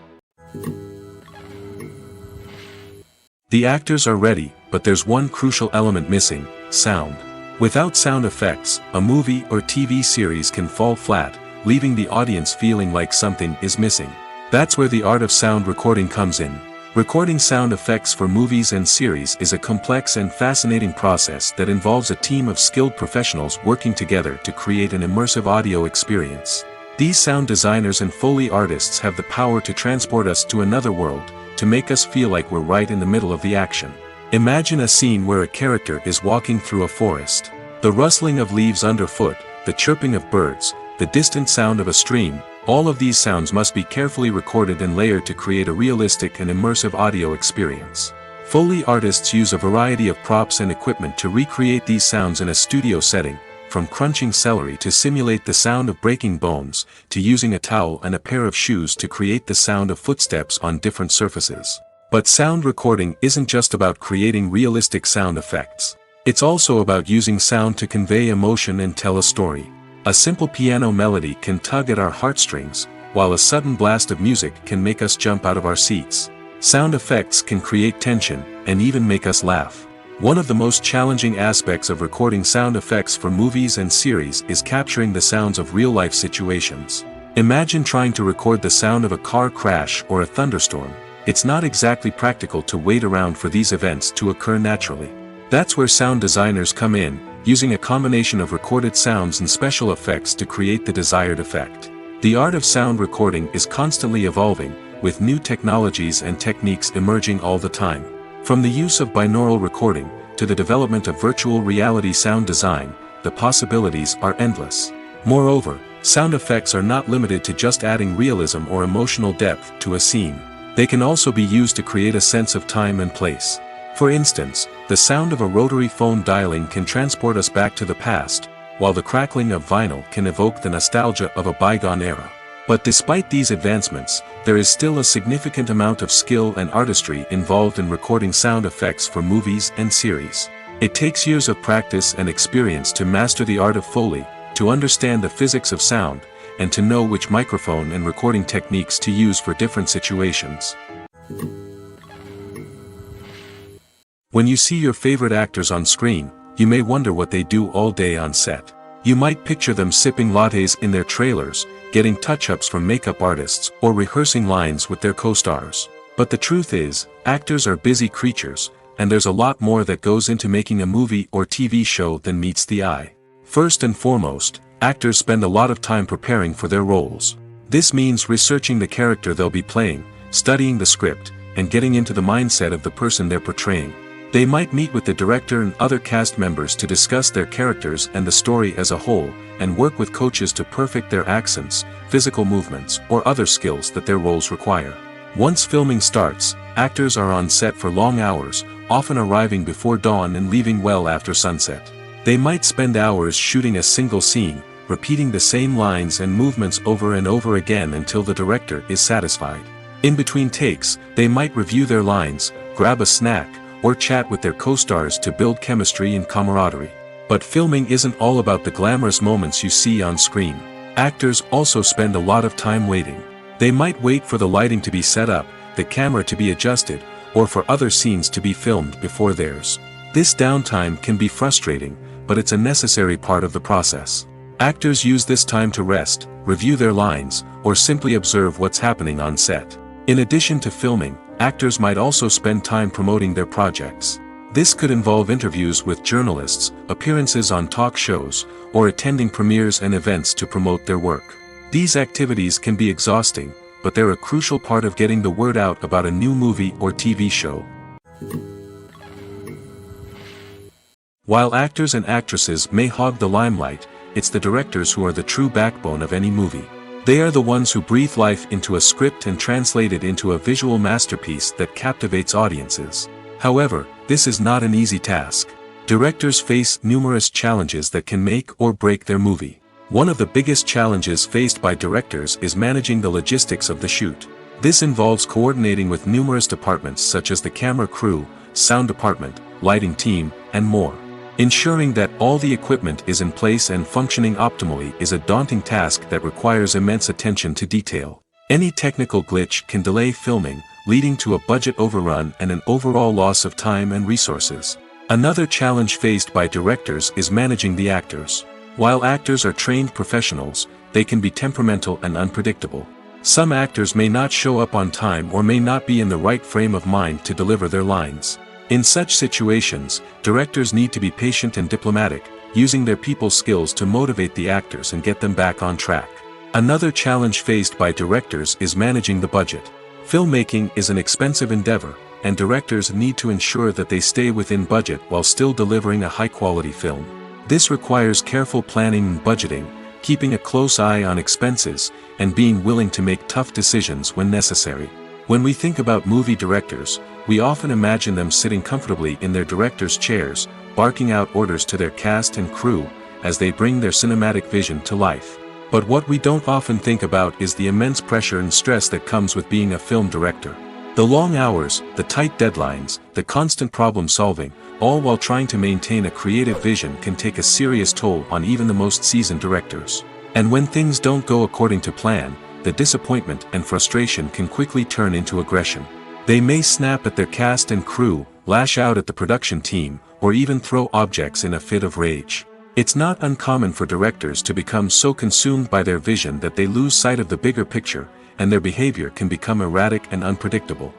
Speaker 2: The actors are ready, but there's one crucial element missing: sound. Without sound effects, a movie or TV series can fall flat, leaving the audience feeling like something is missing. That's where the art of sound recording comes in. Recording sound effects for movies and series is a complex and fascinating process that involves a team of skilled professionals working together to create an immersive audio experience. These sound designers and Foley artists have the power to transport us to another world, to make us feel like we're right in the middle of the action. Imagine a scene where a character is walking through a forest. The rustling of leaves underfoot, the chirping of birds, the distant sound of a stream, all of these sounds must be carefully recorded and layered to create a realistic and immersive audio experience. Foley artists use a variety of props and equipment to recreate these sounds in a studio setting, from crunching celery to simulate the sound of breaking bones, to using a towel and a pair of shoes to create the sound of footsteps on different surfaces. But sound recording isn't just about creating realistic sound effects. It's also about using sound to convey emotion and tell a story. A simple piano melody can tug at our heartstrings, while a sudden blast of music can make us jump out of our seats. Sound effects can create tension, and even make us laugh. One of the most challenging aspects of recording sound effects for movies and series is capturing the sounds of real-life situations. Imagine trying to record the sound of a car crash or a thunderstorm. It's not exactly practical to wait around for these events to occur naturally. That's where sound designers come in, using a combination of recorded sounds and special effects to create the desired effect. The art of sound recording is constantly evolving, with new technologies and techniques emerging all the time. From the use of binaural recording, to the development of virtual reality sound design, the possibilities are endless. Moreover, sound effects are not limited to just adding realism or emotional depth to a scene. They can also be used to create a sense of time and place. For instance, the sound of a rotary phone dialing can transport us back to the past, while the crackling of vinyl can evoke the nostalgia of a bygone era. But despite these advancements, there is still a significant amount of skill and artistry involved in recording sound effects for movies and series. It takes years of practice and experience to master the art of Foley, to understand the physics of sound, and to know which microphone and recording techniques to use for different situations. When you see your favorite actors on screen, you may wonder what they do all day on set. You might picture them sipping lattes in their trailers, getting touch-ups from makeup artists, or rehearsing lines with their co-stars. But the truth is, actors are busy creatures, and there's a lot more that goes into making a movie or TV show than meets the eye. First and foremost, actors spend a lot of time preparing for their roles. This means researching the character they'll be playing, studying the script, and getting into the mindset of the person they're portraying. They might meet with the director and other cast members to discuss their characters and the story as a whole, and work with coaches to perfect their accents, physical movements, or other skills that their roles require. Once filming starts, actors are on set for long hours, often arriving before dawn and leaving well after sunset. They might spend hours shooting a single scene, repeating the same lines and movements over and over again until the director is satisfied. In between takes, they might review their lines, grab a snack, or chat with their co-stars to build chemistry and camaraderie. But filming isn't all about the glamorous moments you see on screen. Actors also spend a lot of time waiting. They might wait for the lighting to be set up, the camera to be adjusted, or for other scenes to be filmed before theirs. This downtime can be frustrating, but it's a necessary part of the process. Actors use this time to rest, review their lines, or simply observe what's happening on set. In addition to filming, actors might also spend time promoting their projects. This could involve interviews with journalists, appearances on talk shows, or attending premieres and events to promote their work. These activities can be exhausting, but they're a crucial part of getting the word out about a new movie or TV show. While actors and actresses may hog the limelight, it's the directors who are the true backbone of any movie. They are the ones who breathe life into a script and translate it into a visual masterpiece that captivates audiences. However, this is not an easy task. Directors face numerous challenges that can make or break their movie. One of the biggest challenges faced by directors is managing the logistics of the shoot. This involves coordinating with numerous departments such as the camera crew, sound department, lighting team, and more. Ensuring that all the equipment is in place and functioning optimally is a daunting task that requires immense attention to detail. Any technical glitch can delay filming, leading to a budget overrun and an overall loss of time and resources. Another challenge faced by directors is managing the actors. While actors are trained professionals, they can be temperamental and unpredictable. Some actors may not show up on time or may not be in the right frame of mind to deliver their lines. In such situations, directors need to be patient and diplomatic, using their people skills to motivate the actors and get them back on track. Another challenge faced by directors is managing the budget. Filmmaking is an expensive endeavor, and directors need to ensure that they stay within budget while still delivering a high-quality film. This requires careful planning and budgeting, keeping a close eye on expenses, and being willing to make tough decisions when necessary. When we think about movie directors, we often imagine them sitting comfortably in their director's chairs, barking out orders to their cast and crew, as they bring their cinematic vision to life. But what we don't often think about is the immense pressure and stress that comes with being a film director. The long hours, the tight deadlines, the constant problem solving, all while trying to maintain a creative vision can take a serious toll on even the most seasoned directors. And when things don't go according to plan, the disappointment and frustration can quickly turn into aggression. They may snap at their cast and crew, lash out at the production team, or even throw objects in a fit of rage. It's not uncommon for directors to become so consumed by their vision that they lose sight of the bigger picture, and their behavior can become erratic and unpredictable.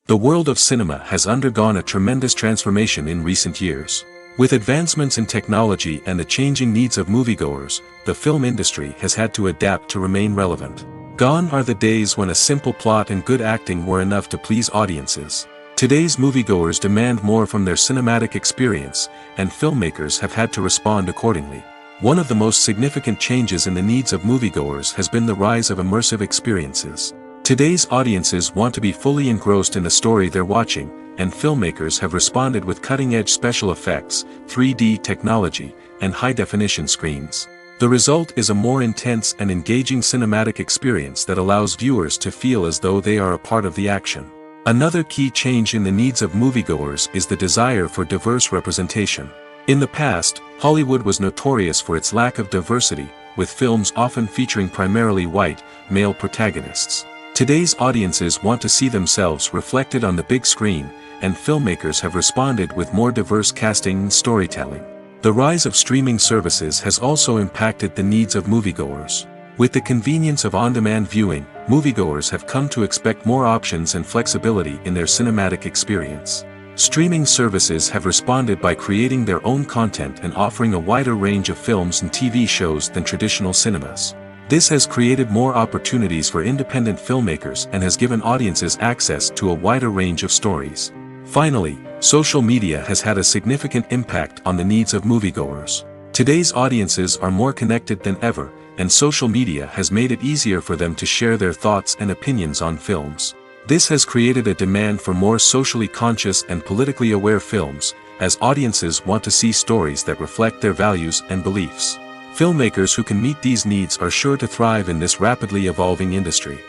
Speaker 2: The world of cinema has undergone a tremendous transformation in recent years. With advancements in technology and the changing needs of moviegoers, the film industry has had to adapt to remain relevant. Gone are the days when a simple plot and good acting were enough to please audiences. Today's moviegoers demand more from their cinematic experience, and filmmakers have had to respond accordingly. One of the most significant changes in the needs of moviegoers has been the rise of immersive experiences. Today's audiences want to be fully engrossed in the story they're watching, and filmmakers have responded with cutting-edge special effects, 3D technology, and high-definition screens. The result is a more intense and engaging cinematic experience that allows viewers to feel as though they are a part of the action. Another key change in the needs of moviegoers is the desire for diverse representation. In the past, Hollywood was notorious for its lack of diversity, with films often featuring primarily white, male protagonists. Today's audiences want to see themselves reflected on the big screen, and filmmakers have responded with more diverse casting and storytelling. The rise of streaming services has also impacted the needs of moviegoers. With the convenience of on-demand viewing, moviegoers have come to expect more options and flexibility in their cinematic experience. Streaming services have responded by creating their own content and offering a wider range of films and TV shows than traditional cinemas. This has created more opportunities for independent filmmakers and has given audiences access to a wider range of stories. Finally, social media has had a significant impact on the needs of moviegoers. Today's audiences are more connected than ever, and social media has made it easier for them to share their thoughts and opinions on films. This has created a demand for more socially conscious and politically aware films, as audiences want to see stories that reflect their values and beliefs. Filmmakers who can meet these needs are sure to thrive in this rapidly evolving industry.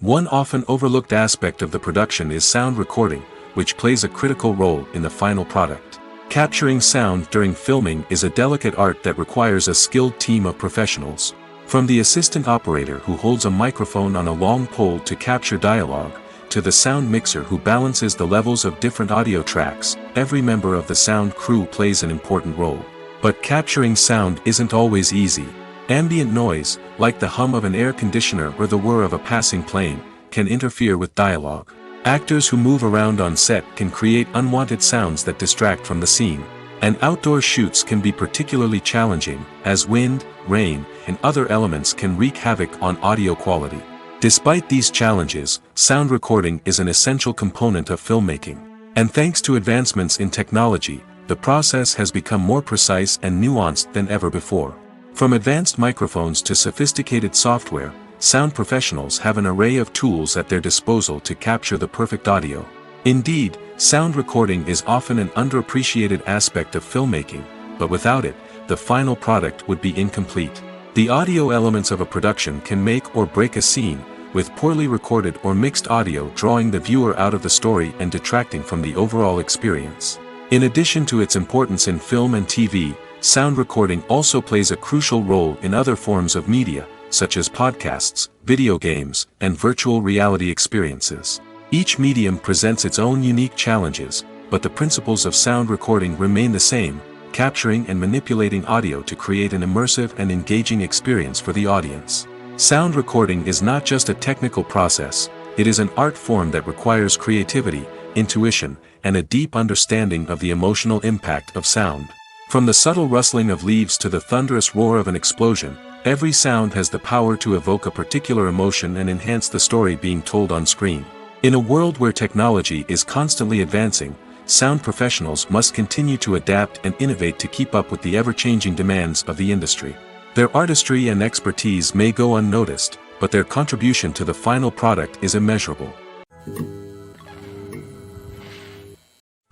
Speaker 2: One often overlooked aspect of the production is sound recording, which plays a critical role in the final product. Capturing sound during filming is a delicate art that requires a skilled team of professionals. From the assistant operator who holds a microphone on a long pole to capture dialogue, to the sound mixer who balances the levels of different audio tracks, every member of the sound crew plays an important role. But capturing sound isn't always easy. Ambient noise, like the hum of an air conditioner or the whir of a passing plane, can interfere with dialogue. Actors who move around on set can create unwanted sounds that distract from the scene. And outdoor shoots can be particularly challenging, as wind, rain, and other elements can wreak havoc on audio quality. Despite these challenges, sound recording is an essential component of filmmaking. And thanks to advancements in technology, the process has become more precise and nuanced than ever before. From advanced microphones to sophisticated software, sound professionals have an array of tools at their disposal to capture the perfect audio. Indeed, sound recording is often an underappreciated aspect of filmmaking, but without it, the final product would be incomplete. The audio elements of a production can make or break a scene, with poorly recorded or mixed audio drawing the viewer out of the story and detracting from the overall experience. In addition to its importance in film and TV, sound recording also plays a crucial role in other forms of media, such as podcasts, video games, and virtual reality experiences. Each medium presents its own unique challenges, but the principles of sound recording remain the same, capturing and manipulating audio to create an immersive and engaging experience for the audience. Sound recording is not just a technical process, it is an art form that requires creativity, intuition, and a deep understanding of the emotional impact of sound. From the subtle rustling of leaves to the thunderous roar of an explosion, every sound has the power to evoke a particular emotion and enhance the story being told on screen. In a world where technology is constantly advancing, sound professionals must continue to adapt and innovate to keep up with the ever-changing demands of the industry. Their artistry and expertise may go unnoticed, but their contribution to the final product is immeasurable.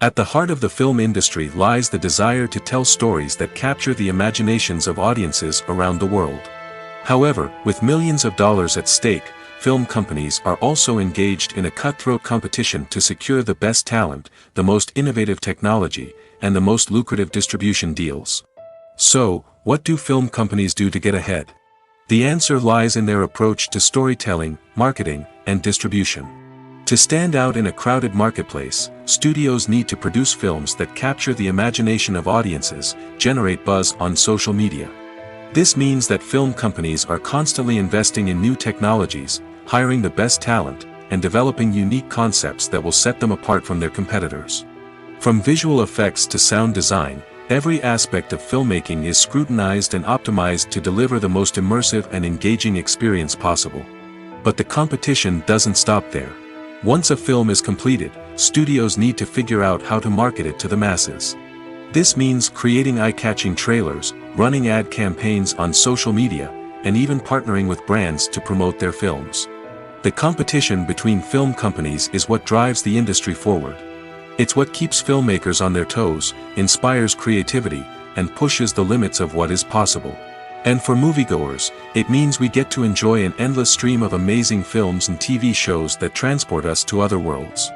Speaker 2: At the heart of the film industry lies the desire to tell stories that capture the imaginations of audiences around the world. However, with millions of dollars at stake, film companies are also engaged in a cutthroat competition to secure the best talent, the most innovative technology, and the most lucrative distribution deals. So, what do film companies do to get ahead? The answer lies in their approach to storytelling, marketing, and distribution. To stand out in a crowded marketplace, studios need to produce films that capture the imagination of audiences, generate buzz on social media. This means that film companies are constantly investing in new technologies, hiring the best talent, and developing unique concepts that will set them apart from their competitors. From visual effects to sound design, every aspect of filmmaking is scrutinized and optimized to deliver the most immersive and engaging experience possible. But the competition doesn't stop there. Once a film is completed, studios need to figure out how to market it to the masses. This means creating eye-catching trailers, running ad campaigns on social media, and even partnering with brands to promote their films. The competition between film companies is what drives the industry forward. It's what keeps filmmakers on their toes, inspires creativity, and pushes the limits of what is possible. And for moviegoers, it means we get to enjoy an endless stream of amazing films and TV shows that transport us to other worlds.